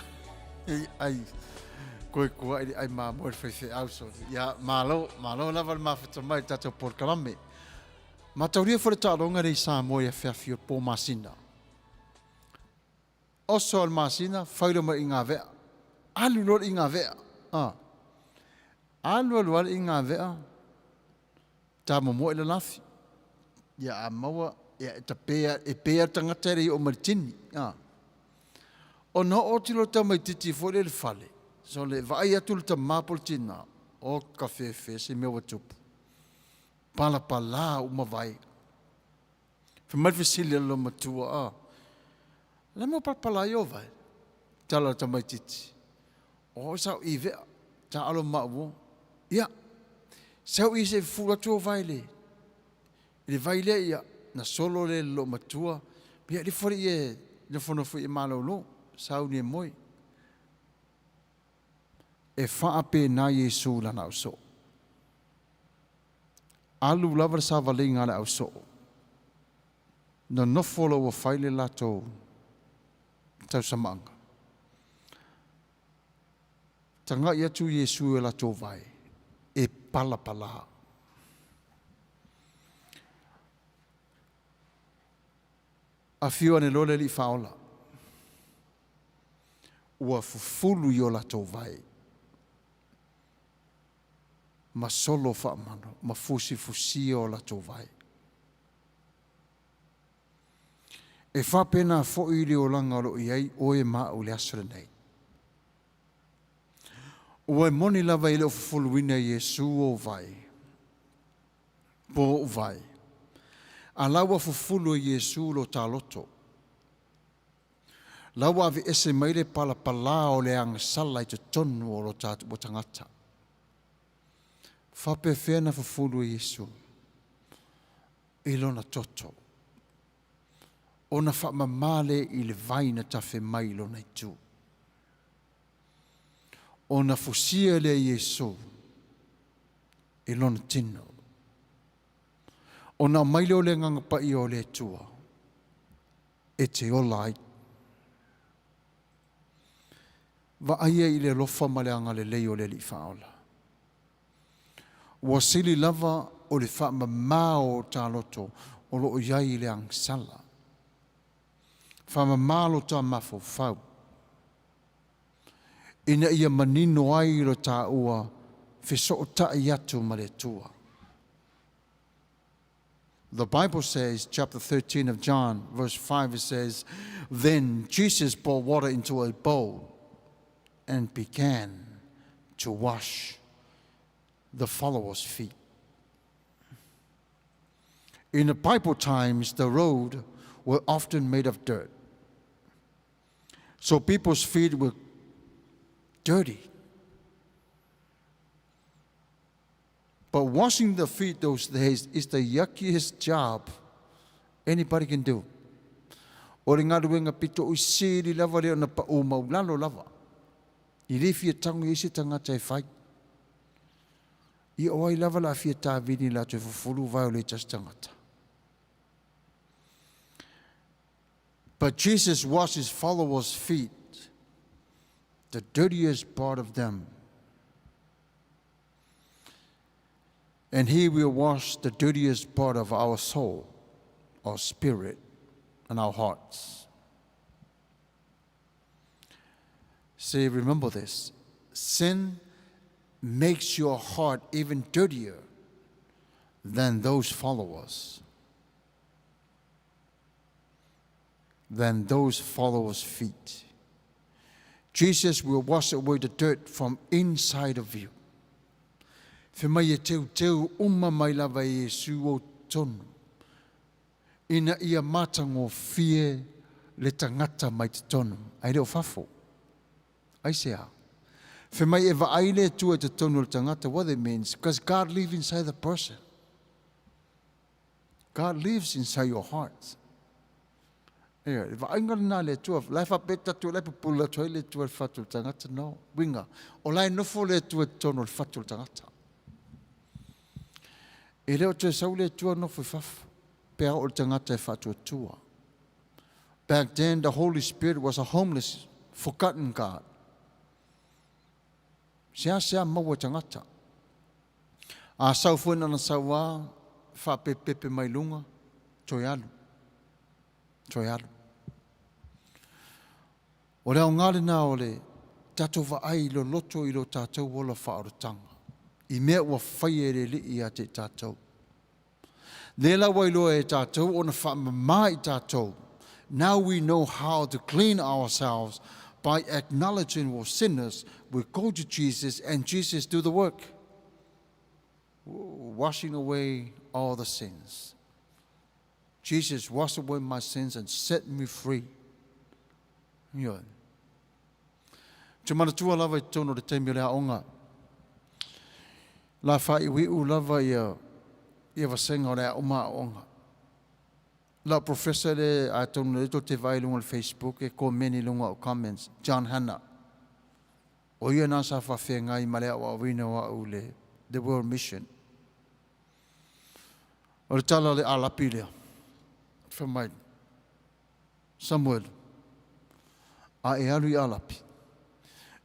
ai ko ai ma mo fe fe auso ya malo lava ma fa mai tato por kalame ma tauria for ta longa re sa mo ya fa fi po masina o sol masina failo ma inga ve alu lo inga ve alu lo inga ve ta mo ile lafi ya maua ya ta pea tangata ri o martini o no o tilo ta mai titi fo le fale so le vai atul ta mapoltina o cafe fe se me watup pala pala uma vai fe mal fisilia lo matua la mo pala yo vai tala ta mai titi o sa ive ta alo mawo ya sau i se fula tu vai le vai le ia na solo le lo matua pia le fori e le fono fu malo lo sau ni moi e fa ape na Yesu la na so alu lavar sa valinga la so no follow o faile la to tau samanga tanga ia tu Yesu la to vai e pala a fio ane lole li faola ua fufulu yo la tau vai ma solo fa mano ma fusi o la tau vai e fa pena fo i li o langa lo iai o e ma o le asre nei ua e moni lava i le o fufulu ina Yesu o vai po vai a laua fufulu Yesu lo taloto. Laua ave ese maile pala o le ang sala i te tonu o lo tangata. Fape fena fufulu Yesu. I lona toto. Ona whaamamale I le vaina tawhi mai lona I tū. Ona fusia le Yesu I lona tino. Ona mailo le ngangapa I o le tua. E te olai. Va aia I le lofa maleanga le leo le li faola. Wa sili lava o le whaamamao tā loto o lo o iai le angsala. Whaamamalo tā mafo fau. Ina ia manino ai lo tā ua wheso o tai atu ma le tua. The Bible says, chapter 13 of John, verse 5, it says, Then Jesus poured water into a bowl and began to wash the followers' feet. In the Bible times, the road were often made of dirt. So people's feet were dirty. But washing the feet those days is the yuckiest job anybody can do. O ngā ruenga pito o siri lava leo na pa o maulalo lava. I le fia tango isi tangata e whai. I o ai lava la fia tā vini la te fufuru vai o le tas tangata. But Jesus washed his followers' feet, the dirtiest part of them. And he will wash the dirtiest part of our soul, our spirit, and our hearts. See, remember this. Sin makes your heart even dirtier than those followers. Than those followers' feet. Jesus will wash away the dirt from inside of you. Fe mai e teu uma mai lava Yesu o tonu. Ina ia matango fie le tangata mai te tonu. Ai reo fafo. Ai sea. Fe mai e vaaile tua te tonu le tangata, what it means, because God lives inside the person. God lives inside your heart. Vainga na le tua, lai whapeta tu, lai pupula tu, le tua le fatu le tangata, no. Winga. O lai nofo le tua te tonu le fatu le tangata. E leo te sau le tua no whawhafu. Pea o tangata e whatua tua. Back then, the Holy Spirit was a homeless, forgotten God. Sea maua tangata. A sau fuena na sau wā, whapepepe mai lunga, toi alu. Toi alu. O leo ngāre nā o le, tatou vaai lo loto I lo tātou wola whaarotanga. I mea ua whai e re li a te tātou. Nela wailoa e tātou, ona whaamama I tātou. Now we know how to clean ourselves by acknowledging we're sinners. We go to Jesus and Jesus do the work. Washing away all the sins. Jesus washed away my sins and set me free. Yo. Te manatua lava I tono de te mire a onga. La whai wi u lava ia vasenga o rea uma onga. La professor le a tonu le to te vai lunga Facebook e ko meni lunga o comments. John Hanna. O ia nasa whawhenga I malea wa wina wa ule. The World Mission. O le tala le alapi lea. Whamai. Samuel. A e alu I alapi.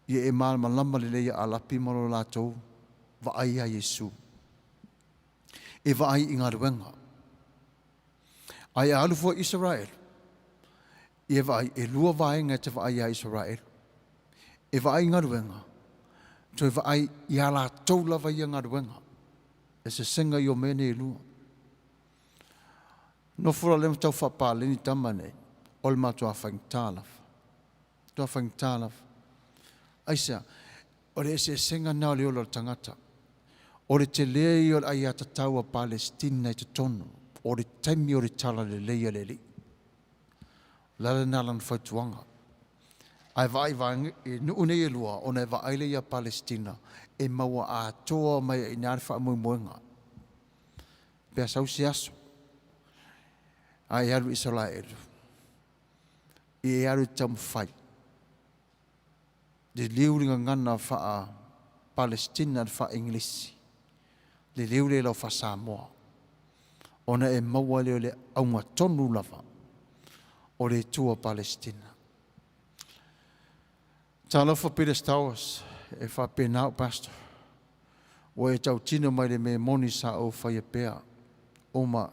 Ia e maal malama le leia alapi malo lātou. Vaai a Yesu. E vaai I ngā ruenga. Ai alu fo Israel. E vaai e lua vaenga te vaai a Israel. E vaai ngā ruenga. To e vaai I ala tau lava I ngā ruenga. E se senga I o mene e lua. No fura lema tau whapāleni tamane. Ol matua whaingtālaf. Tua whaingtālaf. Aisa, ore se senga nao leo lo tangata. Ore te lea I o ai ata taua Palestina I te tonu. Ore taimi ore tala le leia le li. Lala nalan whaituanga. Ai vai e nuune e lua o ne vai leia Palestina e maua a toa mai I nare wha mui moenga. Pea sau si aso. ai aru Israel. I aru tam fai. Le liuringa ngana wha Palestina wha Englisi. Le liure lau wha Samoa. Ona e maua leo le aunga tonu lava. O le tua Palestina. Talofa Peter Stowers e wha penao pastor. O e tau tino mai le me moni sa o whaia pēa. O ma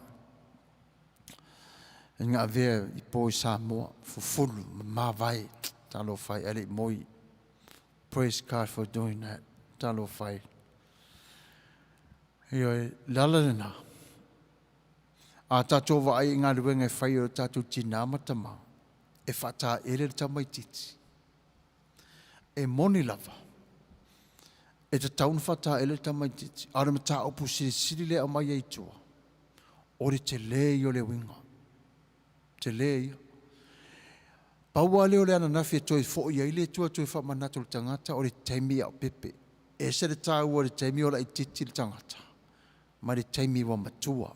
ngā vea i pōi Samoa. Fufulu, ma vai. Talo whai ele moi. Praise God for doing that. Talo whai. Io e lalalena. A tātou wa ai ngā ruenga e whai o tātou tina amatama. E whata ere tamai titi. E moni lava. E te taun whata ere tamai titi. Ara ma tā opu siri le a mai eitua. Ore te le i o le winga. Te le i. Paua leo le ana nafi e toi fo i aile tua toi wha manatu le tangata o le taimi au pepe. E se le tā ua le taimi o la i titi le tangata. Ma le taimi wa matua.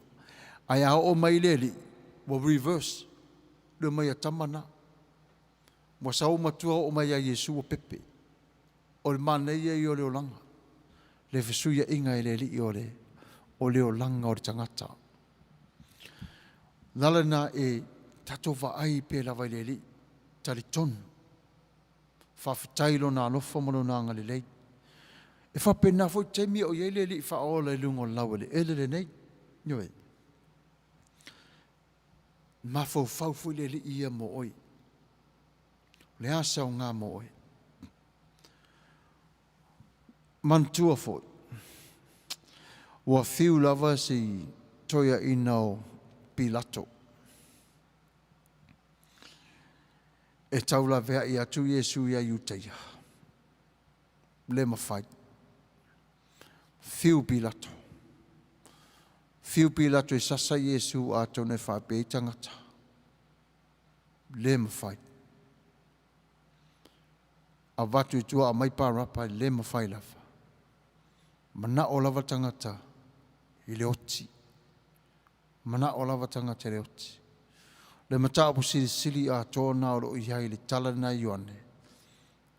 Ai a o mai le li. Wa reverse. Le mai a tamana. Wa sao matua o mai a Yesu o pepe. O le mana ia i o le olanga. Le fesuia inga i le li i o le olanga o le tangata. Lalana e tato wa ai pe la vai le li. Tali tonu. Whawhitailo nā lofa mano nā ngale lei. E whapena fwoi teimi o iei le li whaola i lungo lau le ele le nei. Nyoe. Mafau fau fwoi le li ia mo oi. Le asa o ngā mo oi. Mantua fwoi. Ua fiu lava si toia inau Pilato. E taula vea i atu Yesu ia iuteia. Le mawhai. Fiu Pilato. Fiu Pilato e sasa Yesu a tone whape tangata. Le mawhai. A watu i tua a mai parapa le mawhai lava. Mana o lava tangata i le oti. Mana o lava tangata i le oti. Le matau sili a tōna o lo iai le tala na ioane.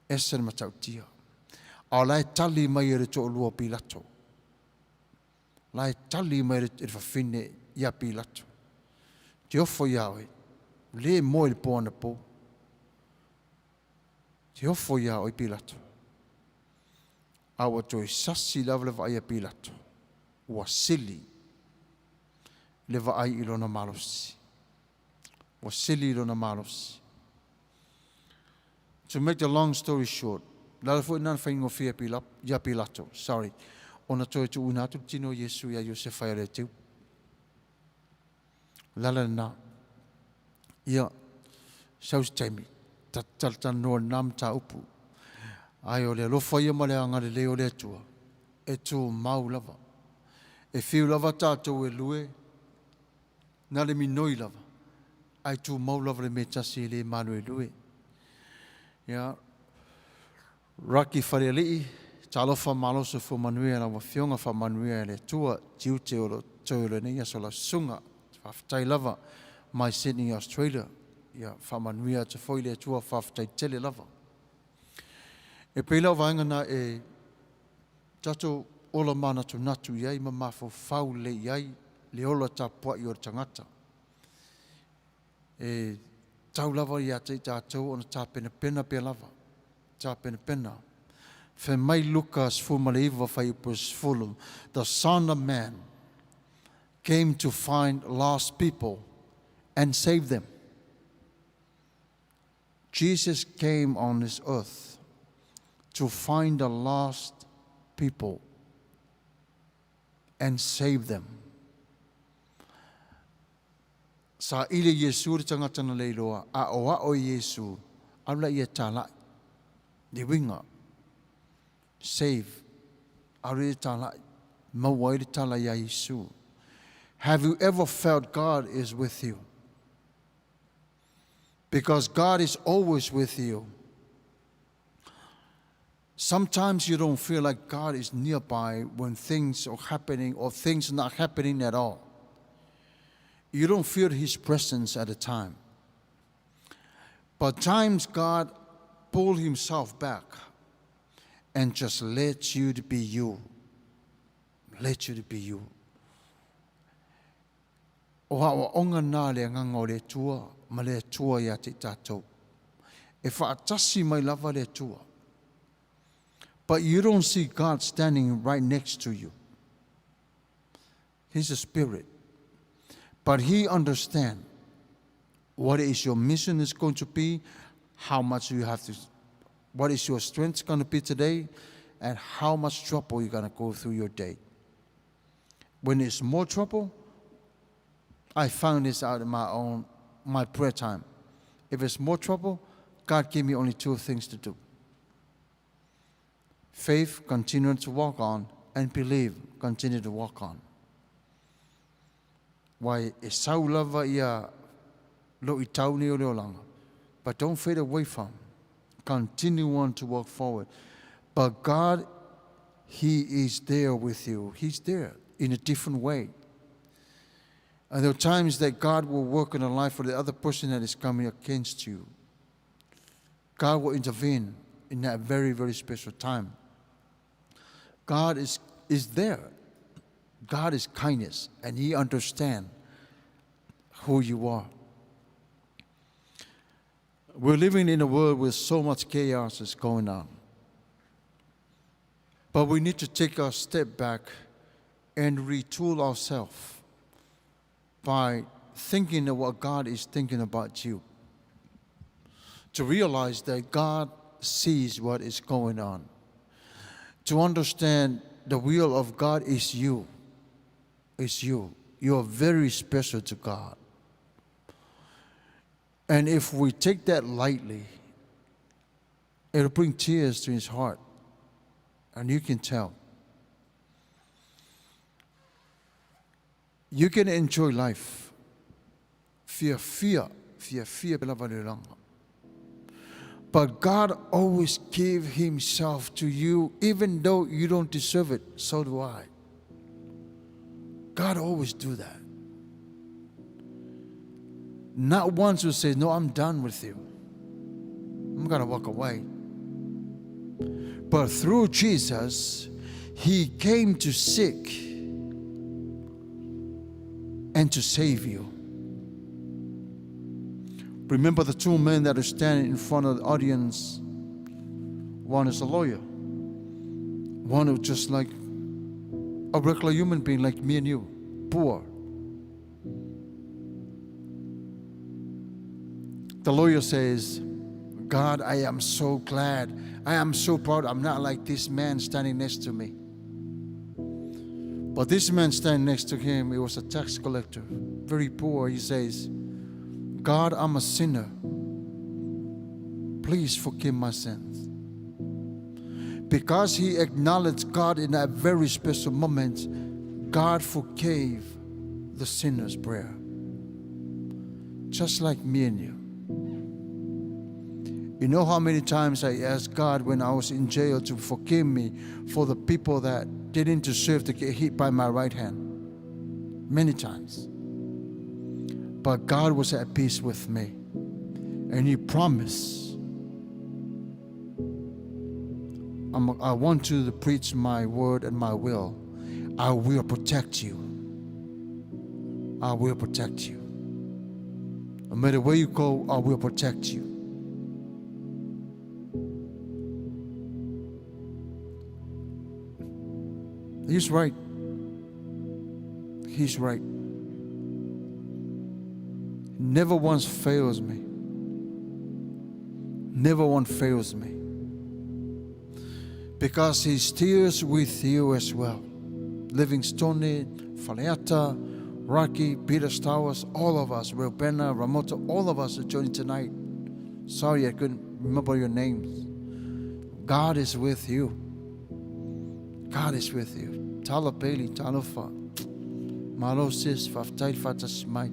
Esen matau tia. A lai tali mai e re tō lua Pilato. Lai tali mai e re whawhine ia Pilato. Te ofo iawe. Le mo il pōna pō. Te ofo iawe Pilato. Awa toi sasi lava le vai a Pilato. Ua sili. Le vai ilona malosi. Wa sili lona malos. To make the long story short, lala fo nan faingo fia Pilato, sorry. Ona toi tu unatu tino Yesu ya Josefa ya letiu. Lala na. Ia, saus taimi. Tal no nam ta upu. Ai o le lofa ia male anga le leo le tua. E tu mau lava. E fiu lava tātou e lue. Na le minoi lava. Ai tu maulava le metasi le manu e lue. Ia, raki whare alii, talofa maloso fo manuia na wafionga fa manuia le tua tiu te olo tau le nia so la sunga, whaftai lava, mai Sydney, Australia. Ia, fa manuia te foi le tua whaftai tele lava. E peilau vaenga na e tato ola mana tu natu iai, ma mafo fau le iai, le ola ta pua i o tangata. E tau lava i ate i tātou ona tā pena pe lava. Tā pena. Fe mai Lukas fumaleiva fai upus fulum. The Son of Man came to find lost people and save them. Jesus came on this earth to find the lost people and save them. Sa ile Yesu ri tangata na leiloa, a o Yesu, ala ia tala, ni winga, save, ala ia tala, mawa ia tala ya Yesu. Have you ever felt God is with you? Because God is always with you. Sometimes you don't feel like God is nearby when things are happening or things are not happening at all. You don't feel His presence at the time. But times God pull Himself back and just let you to be you. Let you to be you. O hawa onga nā le nganga o le tua, ma le tua ia te tātou. E whaatasi mai lava le tua. But you don't see God standing right next to you. He's a spirit. But He understands what is your mission is going to be, how much you have to, what is your strength going to be today, and how much trouble you're going to go through your day. When it's more trouble, I found this out in my prayer time. If it's more trouble, God gave me only two things to do. Faith, continue to walk on, and believe, continue to walk on. Why, e sau lava ia lo I tau ni o leo langa. But don't fade away from. Continue on to walk forward. But God, He is there with you. He's there in a different way. And there are times that God will work in the life of the other person that is coming against you. God will intervene in that very, very special time. God is there. God is kindness, and He understands who you are. We're living in a world with so much chaos is going on. But we need to take a step back and retool ourselves by thinking of what God is thinking about you. To realize that God sees what is going on. To understand the will of God is you. It's you. You are very special to God. And if we take that lightly, it'll bring tears to His heart. And you can tell. You can enjoy life. Fear. But God always gave Himself to you, even though you don't deserve it. So do I. God always do that. Not once will say, no, I'm done with you. I'm going to walk away. But through Jesus, He came to seek and to save you. Remember the two men that are standing in front of the audience. One is a lawyer. One who just like a regular human being like me and you, poor. The lawyer says, God, I am so glad. I am so proud I'm not like this man standing next to me. But this man standing next to him, he was a tax collector, very poor. He says, God, I'm a sinner. Please forgive my sins. Because he acknowledged God in that very special moment, God forgave the sinner's prayer. Just like me and you. You know how many times I asked God when I was in jail to forgive me for the people that didn't deserve to get hit by my right hand? Many times. But God was at peace with me. And He promised, I want you to preach my word and my will. I will protect you. I will protect you. No matter where you go, I will protect you. He's right. He's right. Never once fails me. Never once fails me. Because He stirs with you as well. Livingstone, Faleata, Rocky, Peter Stowers, all of us, Robena, Ramoto, all of us are joining tonight. Sorry I couldn't remember your names. God is with you. God is with you. Tala Bailey, Talofa, Malosis, Faftail Fatasmai.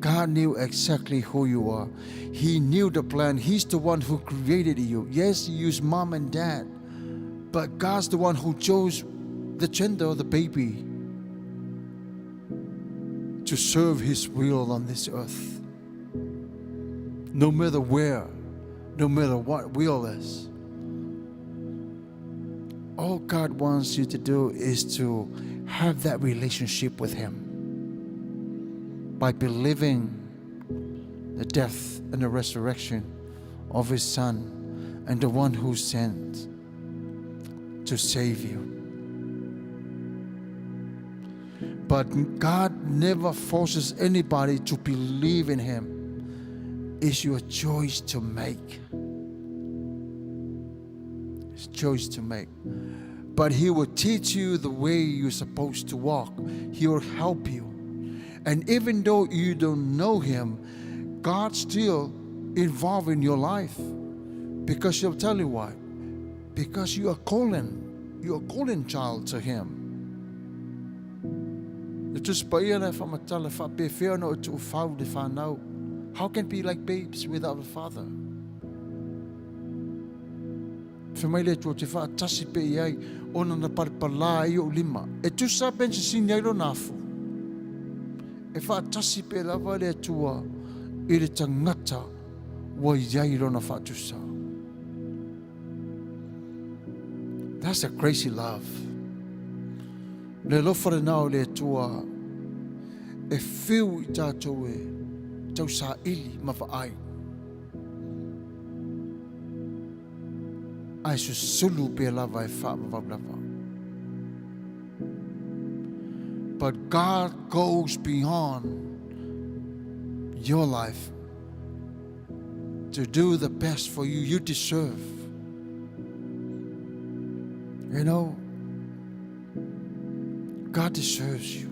God knew exactly who you are. He knew the plan. He's the one who created you. Yes, He used mom and dad, but God's the one who chose the gender of the baby. to serve His will on this earth. No matter where, no matter what will is. All God wants you to do is to have that relationship with Him by believing the death and the resurrection of His Son and the one who sent to save you. But God never forces anybody to believe in Him. It's your choice to make. It's a choice to make. But He will teach you the way you're supposed to walk. He will help you. And even though you don't know Him, God's still involved in your life. Because He'll tell you why. Because you are calling child to Him. How can be like babes without a father? Family to te fa tasi pe ai ona na parpala I o lima. E tu sa ben se sin ai lo nafu. E fa tasi pe lava le tua I le tangata wa ai lo na fa tu sa. That's a crazy love. Le lo for now le tua e fiu I tātou e tau sa ili mawhaai. Ai su sulu pe lava e wha mawawlawa. But God goes beyond your life to do the best for you. You deserve. You know, God deserves you.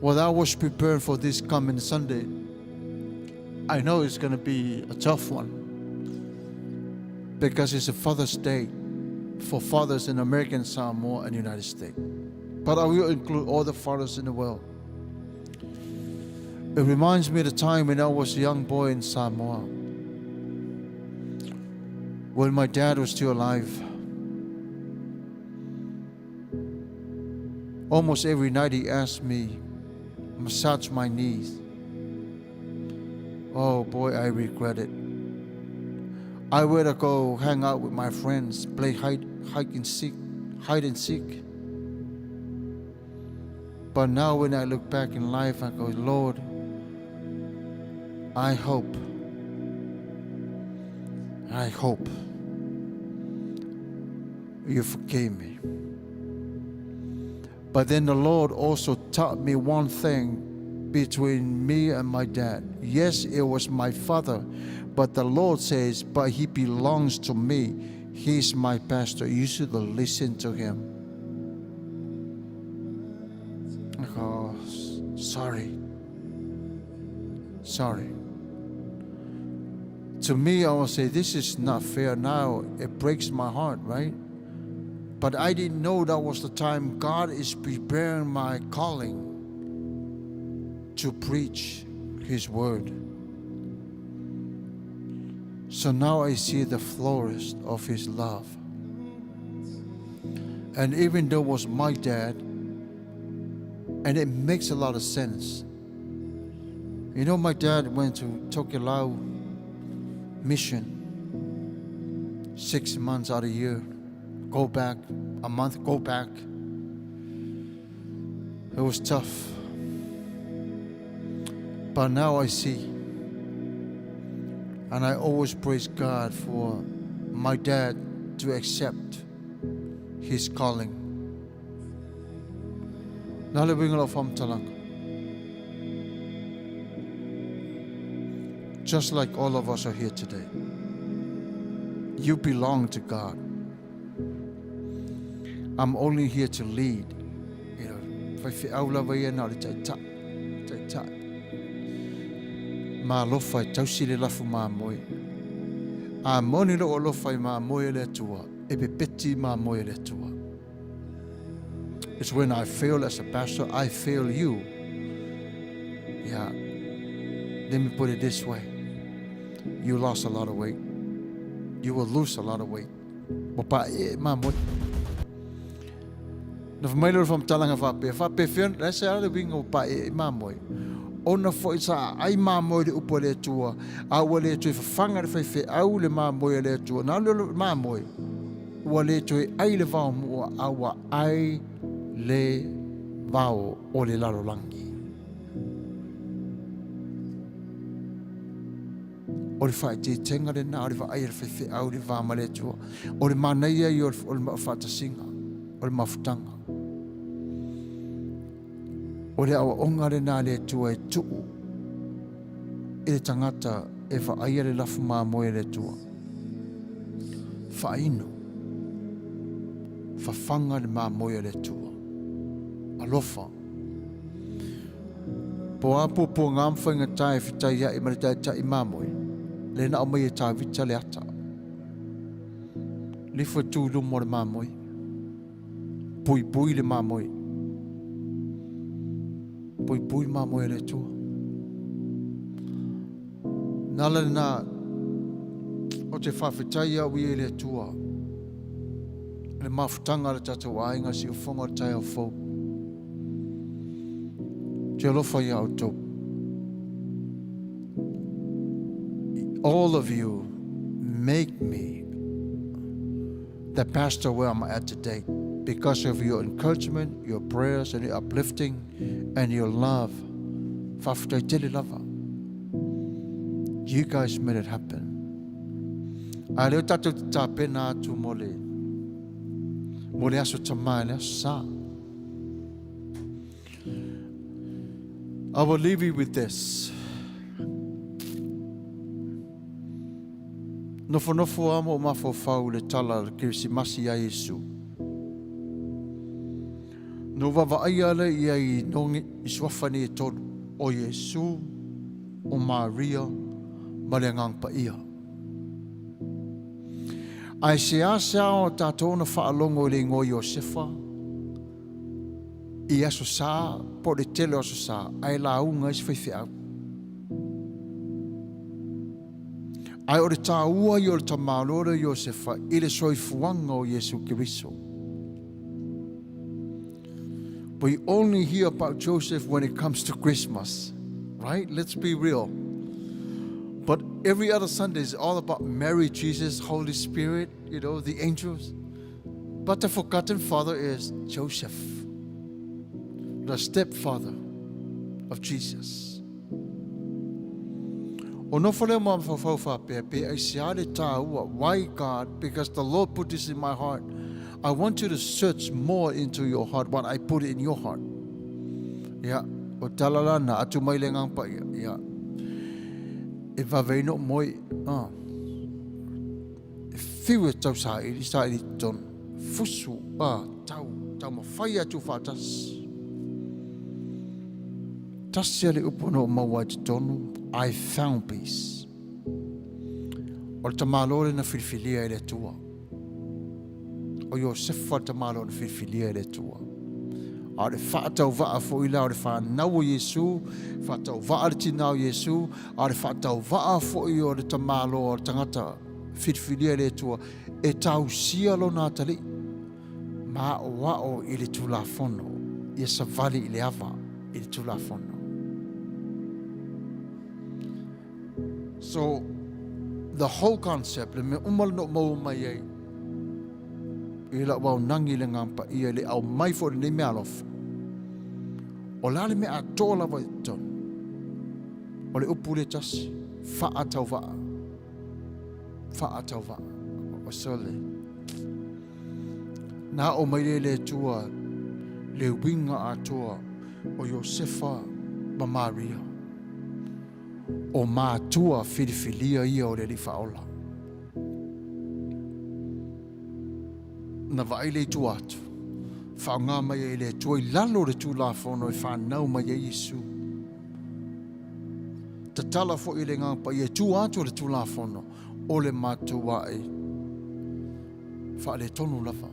Well, I was prepared for this coming Sunday. I know it's going to be a tough one because it's a Father's Day for fathers in American Samoa and United States. But I will include all the fathers in the world. It reminds me of the time when I was a young boy in Samoa, when my dad was still alive. Almost every night he asked me, massage my knees. Oh boy, I regret it. I would go hang out with my friends, play hide and seek. But now when I look back in life, I go, Lord, I hope you forgave me. But then the Lord also taught me one thing between me and my dad. Yes, it was my father, but the Lord says, but he belongs to me. He's my pastor. You should listen to him. I go, sorry. To me, I will say, this is not fair now. It breaks my heart, right? But I didn't know that was the time God is preparing my calling to preach His word. So now I see the flourish of His love. And even though it was my dad, and it makes a lot of sense. You know, my dad went to Tokelau mission 6 months out of the year. Go back, a month, go back. It was tough. But now I see. And I always praise God for my dad to accept his calling. Just like all of us are here today. You belong to God. I'm only here to lead. You know, ma lofa tausile lafu ma moe. A moni lo lofa ma moe le tua. E pepeti ma moe le tua. It's when I fail as a pastor, I fail you. Yeah. Let me put it this way. You lost a lot of weight. You will lose a lot of weight. Na whamailo le whamtalanga whape. Whape whian, lai se ale winga o pa e mamoi. Ona fo isa ai mamoi le upo le tua. Aua le tue whawhanga le whaife au le mamoi le tua. Nā le mamoi. Ua le tue ai le vau mua aua ai le vau o le lalolangi. O le whae te tenga le nā, o le whae le whaife au le vama le tua. O le manaia i o le whaatasinga, o le mafutanga. O le awa onga le nā le tua e tuu. I le tangata e whae le lafu mā moe le tua. Whaino. Whawhanga le mā moe le tua. Alofa. Po apu po ngamwha inga tae whitai ia i mani tae i mā moe. Le na o mai e tā vita le ata. Le fwa tū lumo le māmoi. Pui pui le māmoi. Pui pui māmoi le tua. Nala na o te whawhitai au i le tua. Le mafutanga le tatou ainga si o whonga le tai au fau. Te alofa ia au tau. All of you make me the pastor where I'm at today because of your encouragement, your prayers, and your uplifting, and your love. You guys made it happen. A leo tātou te tāpena atu mole aso tamai le aso sā. I will leave you with this. Nofo amo mafofau le tala le Kirisimasi a Yesu. No wawaaia le ia i nongi i swafani e tolu o Yesu, o Maria, ma le ngangpa ia. Ai se asa o tātou na whaalongo le ngoi Iosefa, i aso sā, po le tele aso sā, ai la unga is whaiwhi au. Ai o le tāua i o le tamalora Iosefa i le soifuanga o Yesu Kiriso. We only hear about Joseph when it comes to Christmas, right? Let's be real. But every other Sunday is all about Mary, Jesus, Holy Spirit, you know, the angels. But the forgotten father is Joseph, the stepfather of Jesus. Why, God? Because the Lord put this in my heart. I want you to search more into your heart what I put in your heart. Yeah. O talala na atu mai le ngang pa ya. E va veino moi. E fiu e tau sa i ton. Fusu tau ma fai atu fatas. Tasi ale upono maua te tonu. I found peace. O le tamalore na filfilia ele tua. O Iosefa tamalore na filfilia ele tua. A le whaatau waa fo ila o le whanau Yesu, whaatau waa le tinau Yesu, a le whaatau waa fo i o le tamalo o le tangata filfilia ele tua. E tau sialo nā tali. Ma o wao i le tulafono. I sa vali i le ava i le tulafono. So, the whole concept, le me umal no mau mai ei, i la wau nangi le ngampa i le au mai fo le me alof. O la le me atola wa ton. O le upu le tasi, whaatau waa. Whaatau waa. O sole. Nā o mai le tua, le winga atoa, o Iosefa ma Maria. O mātua whiriwhilia ia o le li whaola. Na vai le tu atu. Whaonga mai e le tuai lalo le tu la whono e whanau mai e Yesu. Ta tala fo i le ngangpa i e tu atu le tu la whono o le mātua e. Wha le tonu lava.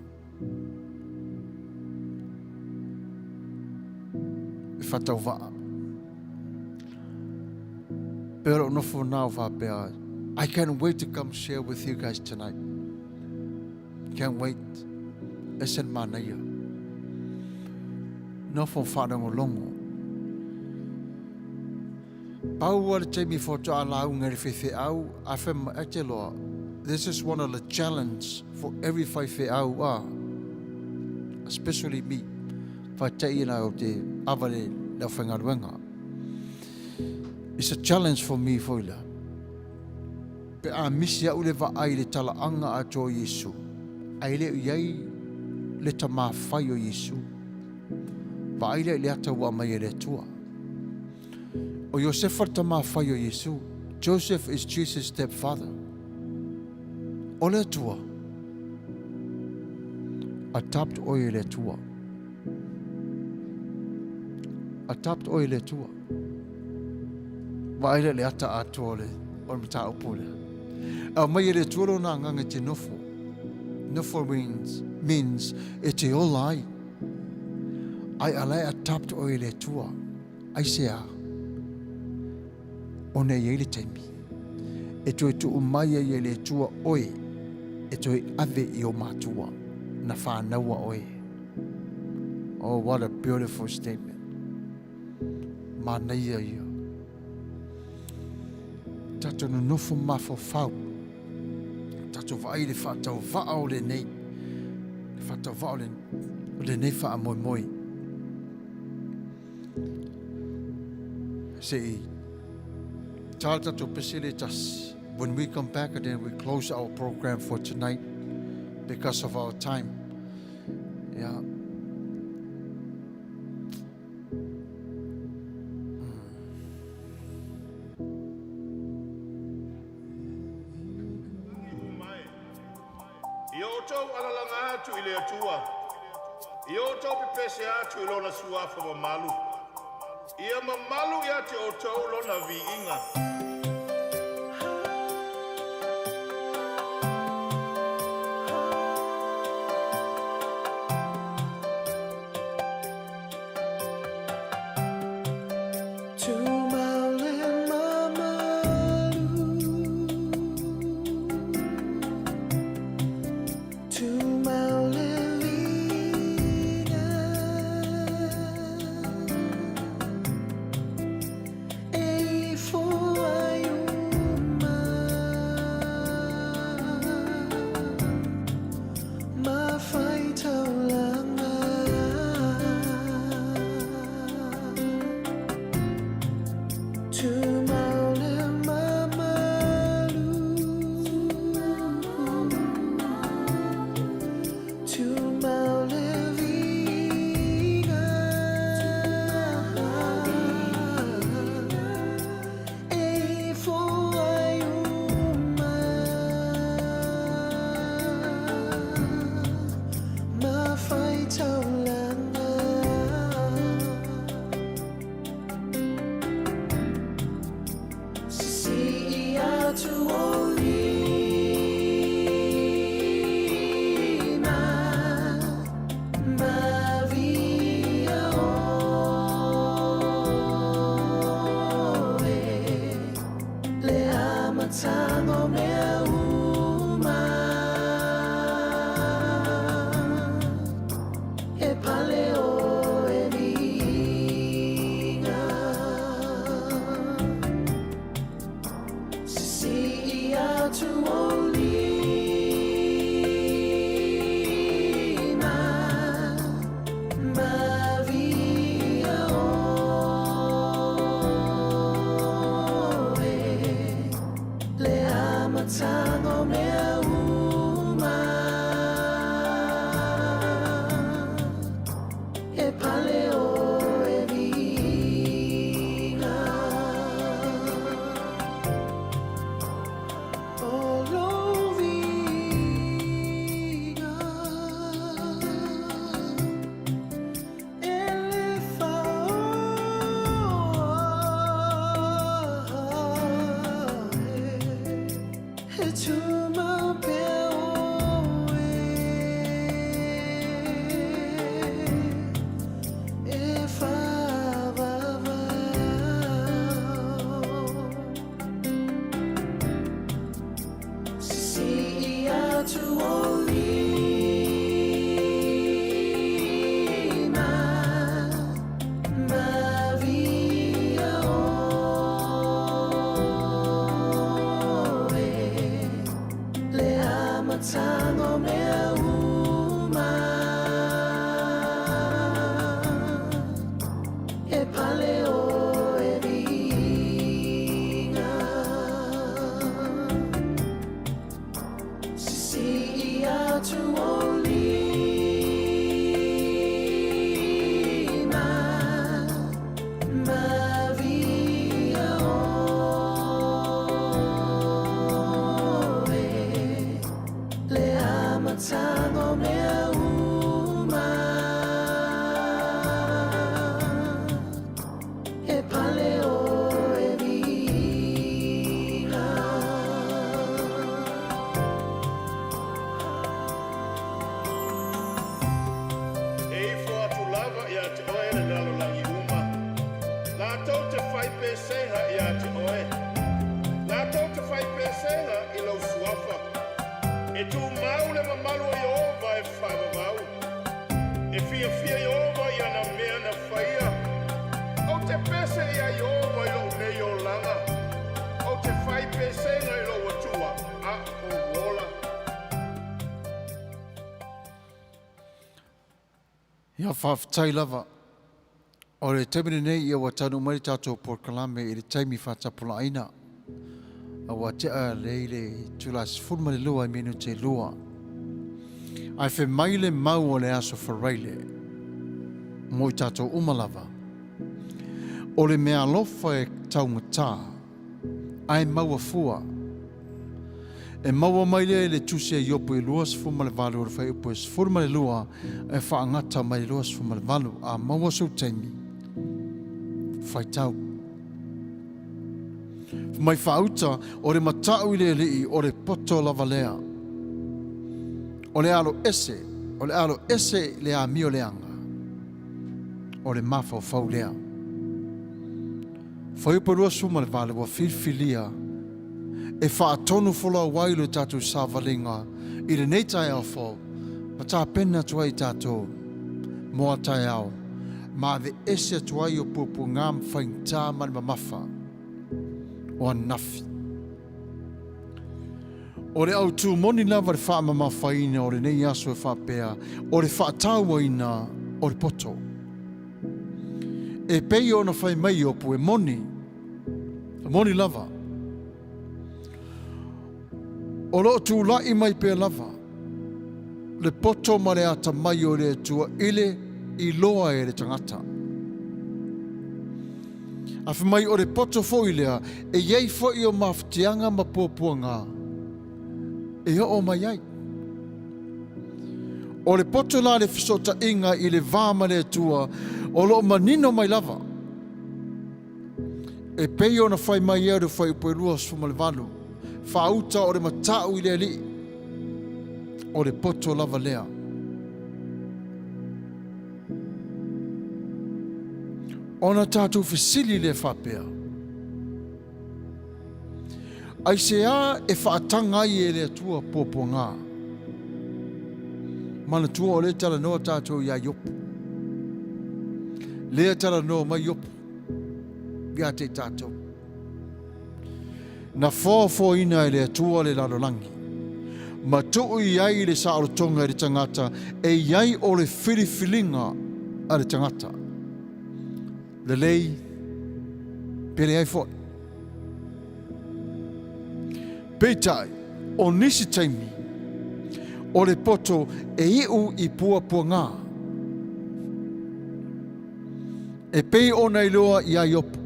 E whatau waa. Pero no for now, I can't wait to come share with you guys tonight. Can't wait. Esen manaya. no fo whanango longo. Pau wale te mi fo to ala ngari whewhe au, a whema ate loa. This is one of the challenges for every whewhe au especially me, whaitei ina o te awale leo whangaruenga. It's a challenge for me foila. Pe a misi au le wa ai le tala anga a tō Yesu. Ai le iai le ta maa whai o Yesu. Wa ai le ata ua mai le tua. O Yosefa ta maa whai o Yesu. Joseph is Jesus' stepfather. O le tua. A tapt oe le tua. A tapt oe le tua. Wa ai le ata a tō le. O le mta upole. A mai le tua na nganga te nofo. Nofo means e te olai. Ai alai a tapt oe le tua. Ai sea. O ne ye le teimi. E toi tu umaya ye le tua oe. E toi ave I o matua. Na whānaua oe. Oh, what a beautiful statement. Mānaia ia. Tato no nofo mafo whau. Tato vai le whātau whao le nei. Le whātau whao le nei wha moi moi. Say, Tata to facilitas. When we come back and then we close our program for tonight because of our time. Yeah. Io tau alalanga atu I le atua. Io tau pepese atu I lona suafa mamalu. Ia mamalu ia te o tau lona vi inga. For paleo e vinga sisi atu olima mavia oe le amatango mea uma e paleo e vinga E ifo atu lava ia te oe le nalo langi uma. La tau te whai peseha ia te oe. La tau te whai peseha i lau suafa. E tu mau le mamalu a Yehova e whaavavau. E fia fia Yehova ia na mea na whaia. O te pese ia Yehova i lau nei o langa. O te whai pesenga i lau atua a o wola. Ia whawhtai lava. O re temene nei ia watanu mai tātou por kalame i re taimi whatapula aina. A wa te a leile tulas fulma le lua i menu te lua. Ai whe maile mau o le aso whareile. Mo i tātou umalava. O le mea lofa e taungatā. Ai maua fua. E maua mai le tusia i opo i lua sifuma le valu o le whai upo e sifuma le lua e whaangata mai lua sifuma le valu a maua sau taimi. Whai tau. Mai whauta o le matau i le lii o le poto lava lea. O le alo ese le a mio leanga. O le mafau fau lea. Whai upo lua sifuma le valu wa filfilia e whaatonu whola wailu tātou sāwalinga i re nei tai au whau, ma tā pena tua i tātou, moa tai au, ma ve ese tua i o pupu ngām whaing tā mani mamafa, o anafi. O le au tū moni lava re wha mamafa ina o re nei aso e whapea, o re whaataua ina o re poto. E pei o na whai mai opu e moni lava. O lo tu lai mai pe lava. Le poto mare ata mai o le tua ile i loa e le tangata. Awhi mai o le poto fo i lea e iei fo i o mawhtianga ma pōpuanga. E o mai ai. O le poto la le fisota inga i le vāma le tua o lo manino mai lava. E pei o na whai mai e re whai upo i lua suma le valu. Whauta o le matau i le li. O le poto lava lea. Ona tātou whisili le whapea. Ai se a e whaatanga i e le atua pōpo ngā. Mana tua o le tala noa tātou ia yopu. Le tala noa mai yopu. Ia te tātou. Na fōfō ina e le atua le lalolangi. Ma tuu i ai le saorotonga e le tangata e iai o le whiriwhilinga a le tangata. Le lei pere ai fōi. Peitai o nisi taimi o le poto e iu i pua ngā. E pei o nei loa i ai opu.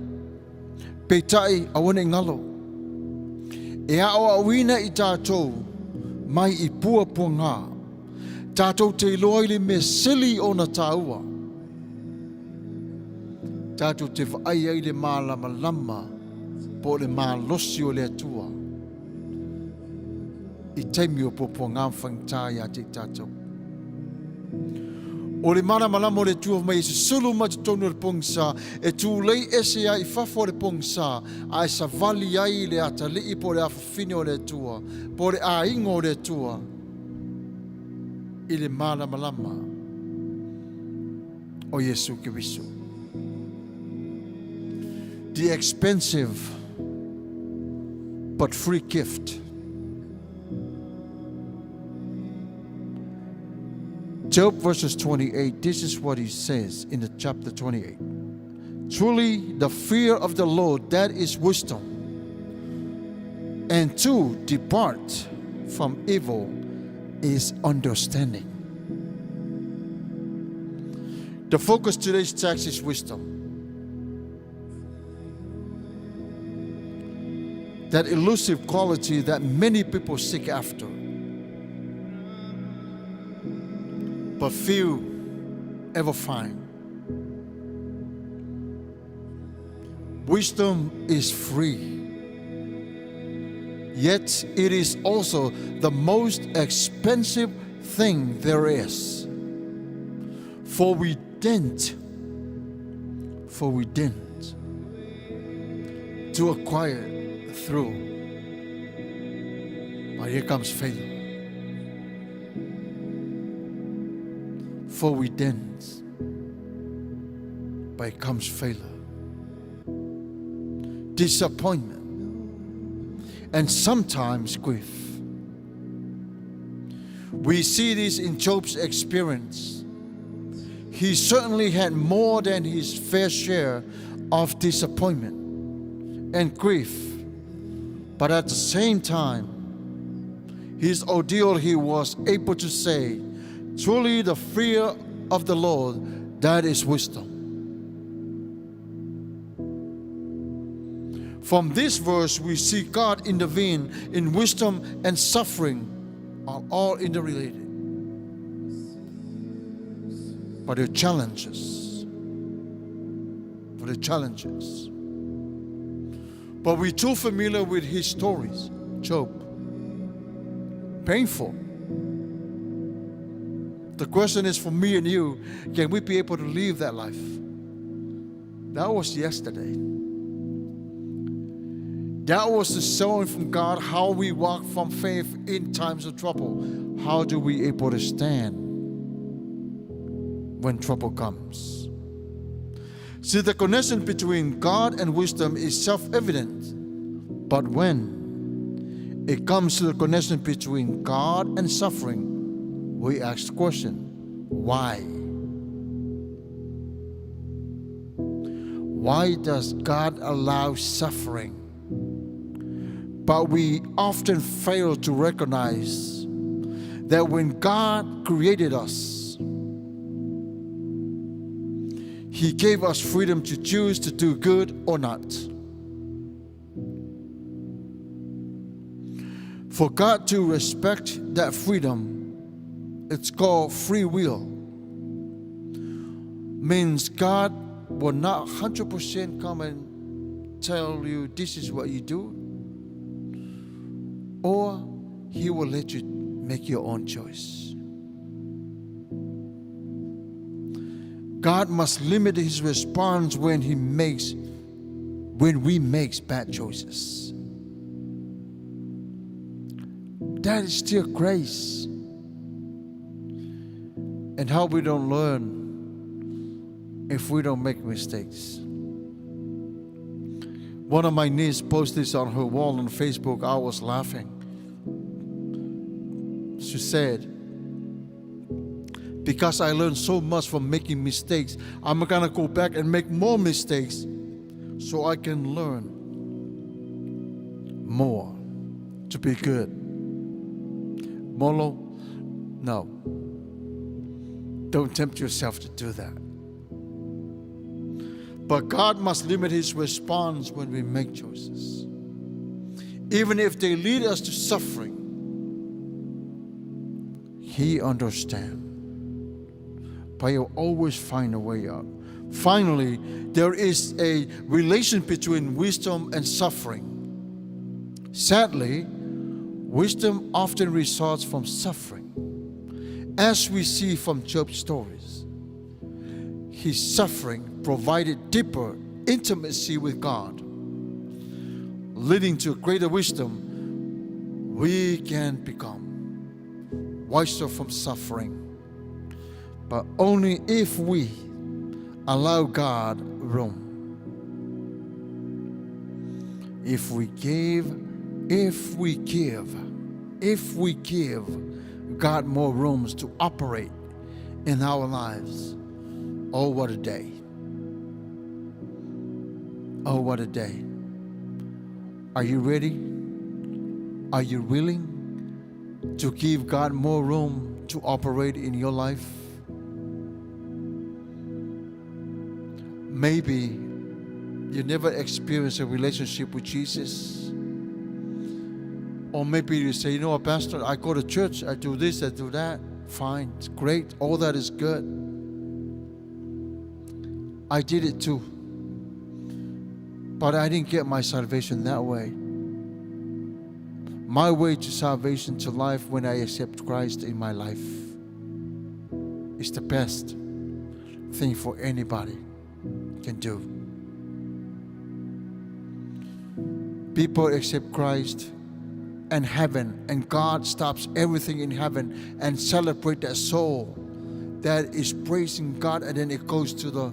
Peitai awane ngalo. E ao awina i tātou mai i pua ngā. Tātou te loa i le me sili o na tāua. Tātou te whaai ai le mālama lama po le mālosi o le atua. I teimi o pua ngā whangtāi a te tātou. O le mana malamo le tua mai se sulu ma te tonu le pongsa e tu lei ese ai fafo le pongsa ai sa vali ai le ata li po le afafine o le tua po le a ingo o le tua i le mana malama o Yesu Kiriso. The expensive but free gift. Job verses 28, this is what he says in the chapter 28. Truly, the fear of the Lord, that is wisdom. And to depart from evil is understanding. The focus of today's text is wisdom. That elusive quality that many people seek after, but few ever find. Wisdom is free, yet it is also the most expensive thing there is. For we didn't to acquire through, but here comes failure. For we didn't, but here comes failure, disappointment, and sometimes grief. We see this in Job's experience. He certainly had more than his fair share of disappointment and grief. But at the same time, his ordeal, he was able to say, truly the fear of the Lord, that is wisdom. From this verse, we see God intervene in wisdom and suffering are all interrelated. But the challenges. But we're too familiar with his stories. Job. Painful. The question is for me and you, can we be able to live that life? That was yesterday. That was the showing from God how we walk from faith in times of trouble. How do we able to stand when trouble comes? See, the connection between God and wisdom is self-evident. But when it comes to the connection between God and suffering, we ask the question, why? Why does God allow suffering? But we often fail to recognize that when God created us, He gave us freedom to choose to do good or not. For God to respect that freedom, it's called free will. Means God will not 100% come and tell you this is what you do, or He will let you make your own choice. God must limit His response when we make bad choices. That is still grace. And how we don't learn if we don't make mistakes. One of my nieces posted this on her wall on Facebook. I was laughing. She said, because I learned so much from making mistakes, I'm gonna go back and make more mistakes so I can learn more to be good. Molo, no. Don't tempt yourself to do that. But God must limit His response when we make choices. Even if they lead us to suffering, He understands. But He'll always find a way out. Finally, there is a relation between wisdom and suffering. Sadly, wisdom often results from suffering. As we see from Job's stories, his suffering provided deeper intimacy with God, leading to greater wisdom. We can become wiser from suffering, but only if we allow God room. If we give God more rooms to operate in our lives, oh, what a day. Oh, what a day. Are you ready? Are you willing to give God more room to operate in your life? Maybe you never experienced a relationship with Jesus. Or maybe you say, you know what, Pastor, I go to church, I do this, I do that. Fine, it's great, all that is good. I did it too. But I didn't get my salvation that way. My way to salvation, to life, when I accept Christ in my life, is the best thing for anybody can do. People accept Christ and heaven, and God stops everything in heaven and celebrate that soul that is praising God, and then it goes to the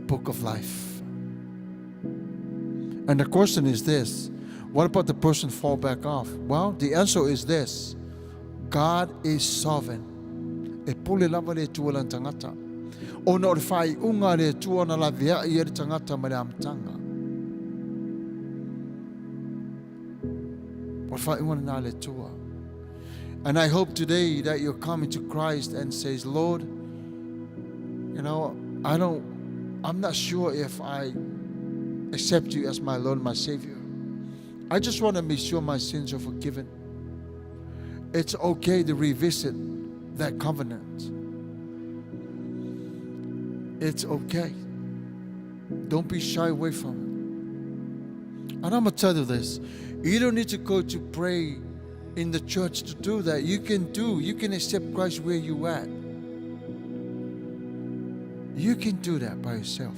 book of life. And the question is this: what about the person fall back off? Well, the answer is this: God is sovereign. E pule lava le tua lan tangata. O na orfai unga le tua na la via I le tangata ma le amtanga. Orfai unga na le tua. And I hope today that you're coming to Christ and says, Lord, you know, I'm not sure if I accept you as my Lord, my Savior. I just want to make sure my sins are forgiven. It's okay to revisit that covenant. It's okay. Don't be shy away from it. And I'm going to tell you this. You don't need to go to pray in the church to do that. You can accept Christ where you at. You can do that by yourself.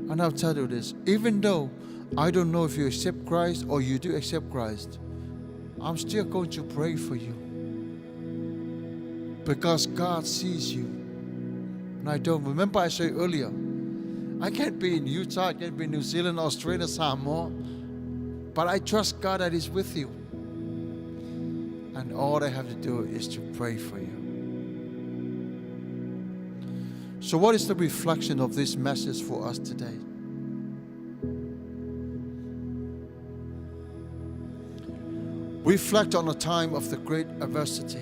And I'll tell you this, even though I don't know if you accept Christ or you do accept Christ, I'm still going to pray for you. Because God sees you. And I don't. Remember I said earlier, I can't be in Utah, I can't be in New Zealand, Australia, Samoa, but I trust God that He's with you. And all I have to do is to pray for you. So what is the reflection of this message for us today? Reflect on a time of the great adversity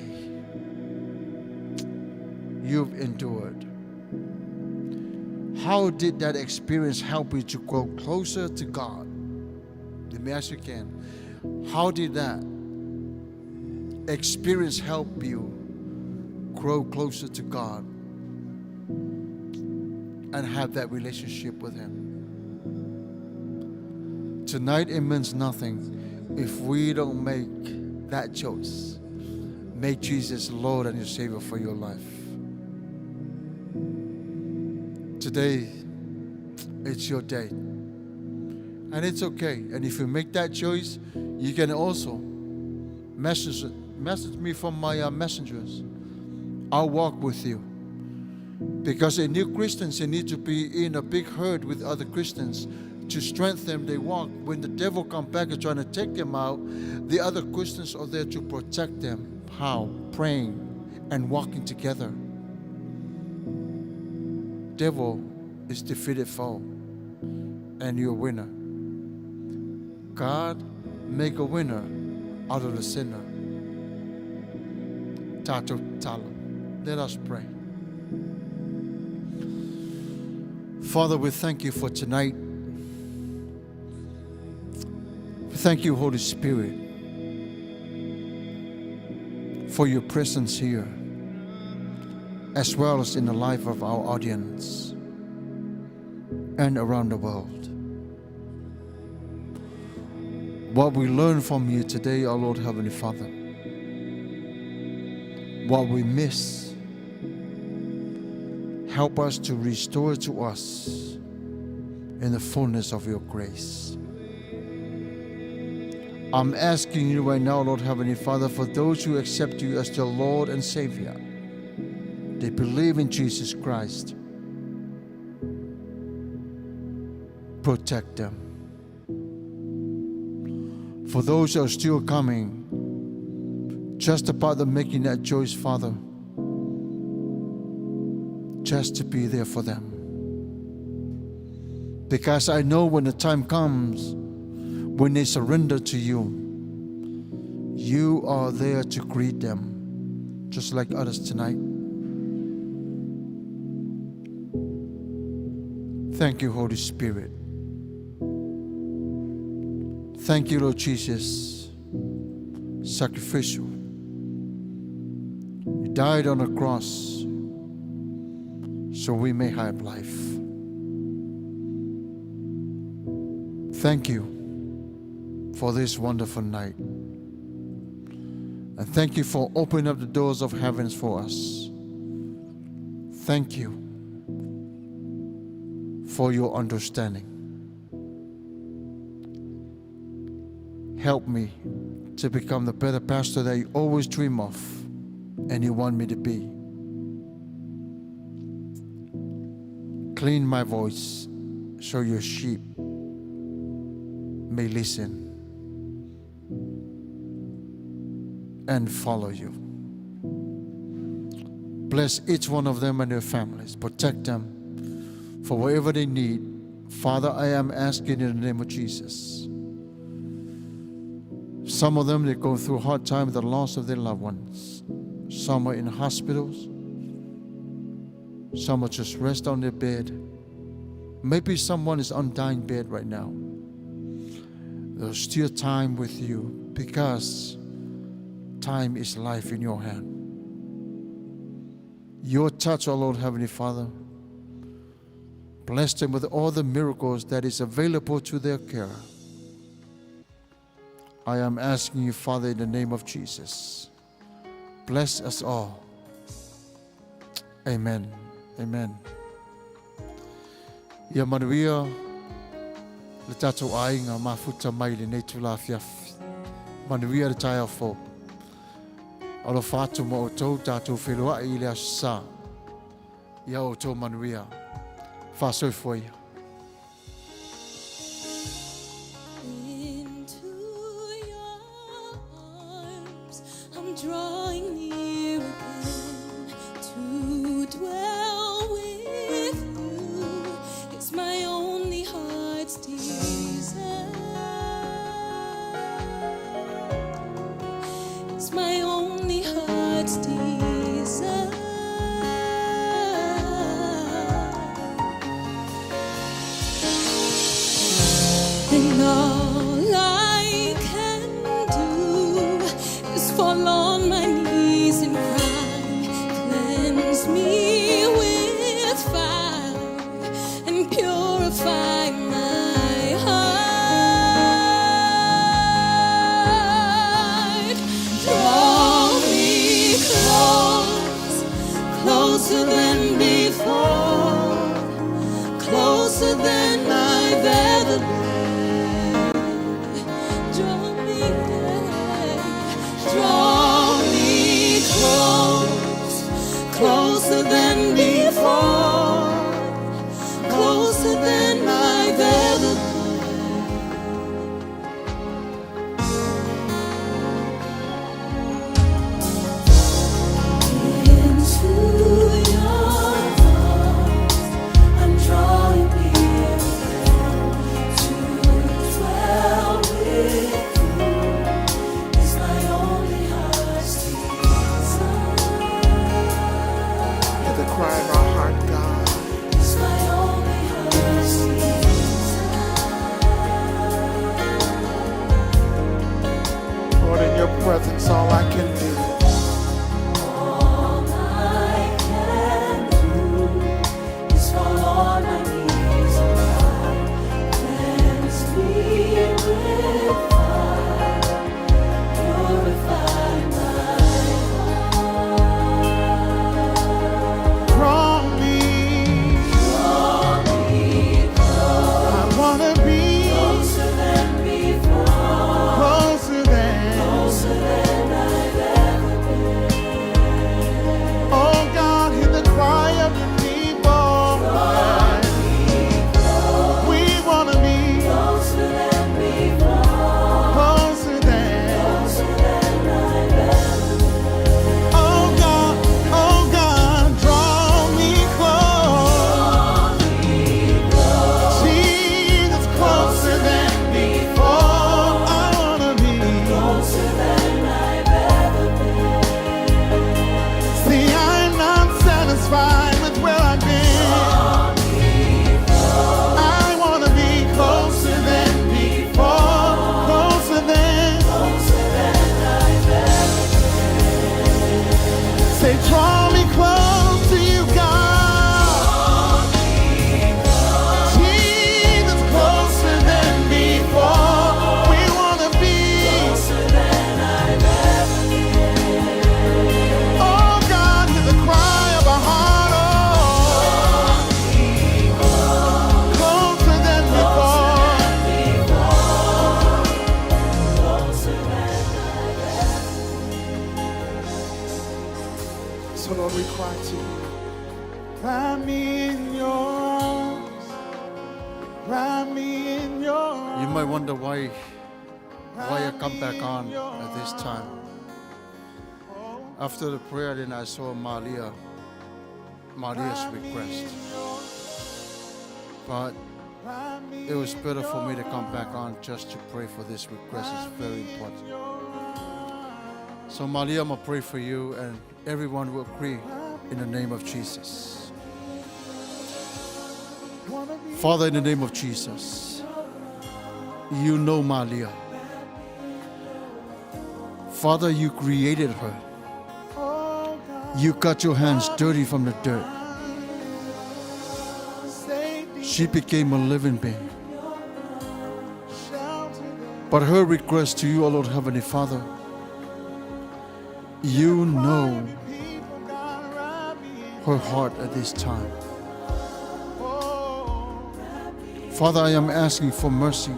you've endured. How did that experience help you to grow closer to God? Let me ask you again. How did that experience help you grow closer to God and have that relationship with Him? Tonight it means nothing if we don't make that choice. Make Jesus Lord and your Savior for your life. Today, it's your day. And it's okay. And if you make that choice, you can also message me from my messengers. I'll walk with you. Because in new Christians, you need to be in a big herd with other Christians to strengthen their walk. When the devil comes back and trying to take them out, the other Christians are there to protect them. How? Praying and walking together. Devil is defeated foe, and you're a winner. God make a winner out of the sinner. Tato talo. Let us pray. Father, we thank you for tonight. We thank you, Holy Spirit, for your presence here, as well as in the life of our audience and around the world. What we learn from you today, our Lord Heavenly Father, what we miss, help us to restore to us in the fullness of your grace. I'm asking you right now, Lord Heavenly Father, for those who accept you as their Lord and Savior, they believe in Jesus Christ, protect them. For those who are still coming, just about them making that choice, Father, just to be there for them. Because I know when the time comes, when they surrender to you, you are there to greet them, just like others tonight. Thank you, Holy Spirit. Thank you, Lord Jesus, sacrificial. You died on the cross so we may have life. Thank you for this wonderful night. And thank you for opening up the doors of heavens for us. Thank you for your understanding. Help me to become the better pastor that you always dream of and you want me to be. Clean my voice so your sheep may listen and follow you. Bless each one of them and their families. Protect them for whatever they need. Father, I am asking in the name of Jesus. Some of them, they go through a hard time with the loss of their loved ones. Some are in hospitals. Some are just rest on their bed. Maybe someone is on dying bed right now. There's still time with you because time is life in your hand. Your touch, oh Lord Heavenly Father, bless them with all the miracles that is available to their care. I am asking you, Father, in the name of Jesus. Bless us all. Amen. Amen. Ia manuia le tatou ainga mafuta mai le nei tula fiafi. Manuia le tai afo. Alo fatu mo o tau tatou whelua I le asa. Ia o tau manuia. Fasoi foi. Drawing near again to dwell with you. It's my only heart's desire. It's my only heart's desire. And all I can do is fall on my knees and cry. Cleanse me with fire and purify my heart. Draw me close, closer than before, closer than I've ever been. Draw me close, closer than before, closer than I've ever been. Into your arms, I'm drawing near to dwell with. Cry in our heart, God. It's my only heart's desire. Lord, in your presence, all I can do. All I can do is fall on my knees and cry. Cleanse me with fire, purify my Draw me close. I wanna be closer than before, closer than I've ever Wrap me in your arms. Wrap me in your arms. You might wonder why I come back on at this time. After the prayer, then I saw Maria's request. But it was better for me to come back on just to pray for this request. It's very important. So Maria, I'm going to pray for you, and everyone will agree in the name of Jesus. Father, in the name of Jesus, you know Maria. Father, you created her. You got your hands dirty from the dirt. She became a living being. But her request to you, O Lord Heavenly Father, you know her heart at this time. Father, I am asking for mercy.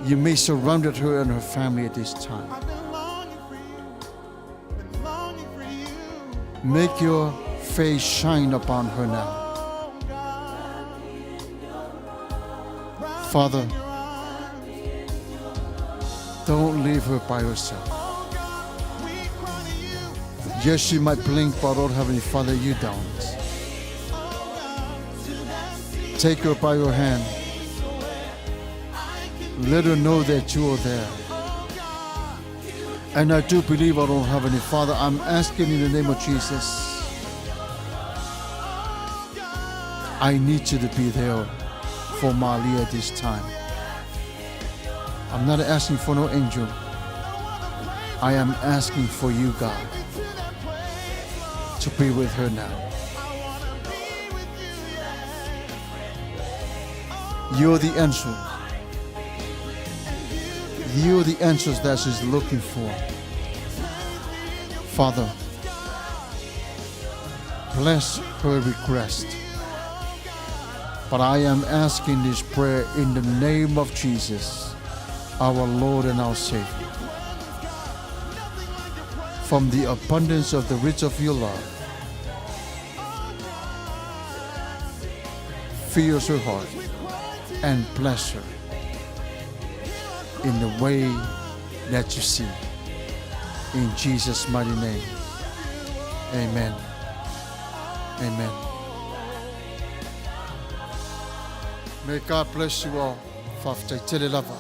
You may surround her and her family at this time. Make your face shine upon her now. Father, don't leave her by herself. Yes, she might blink, but Lord Heavenly Father, you don't. Take her by your hand. Let her know that you are there. And I do believe, our Lord Heavenly Father, I'm asking in the name of Jesus, I need you to be there for Malia this time. I'm not asking for no angel. I am asking for you, God, to be with her now. You're the answer. You're the answers that she's looking for. Father, bless her request. But I am asking this prayer in the name of Jesus, our Lord and our Savior. From the abundance of the rich of your love, fills her heart and bless her in the way that you see. In Jesus' mighty name, amen. Amen. May God bless you all. Fafte Telelava.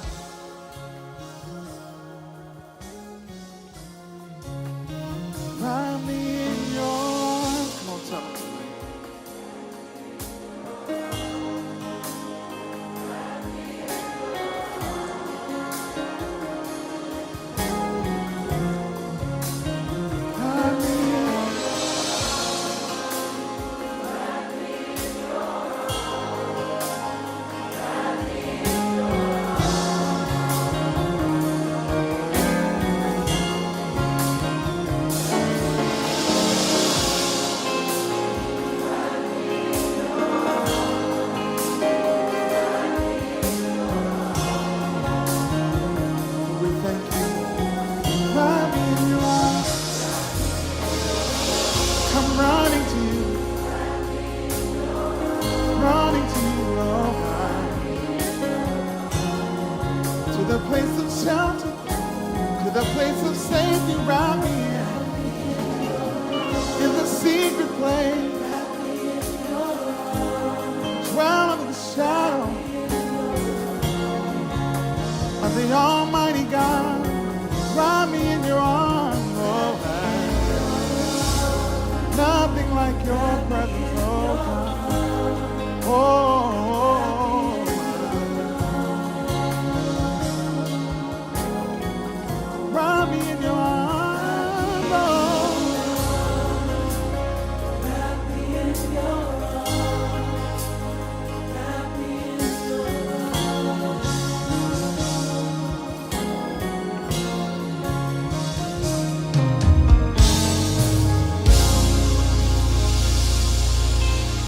Wrap me in your arms. Come on, tell me. Wrap me we thank you. Wrap me in your arms. Come running to you. Running to you, oh God. To the place of shelter, to the place of safety, wrap me in the secret place. Dwell under the shadow of the Almighty God. Wrap me in your arms, oh God. Nothing like your presence.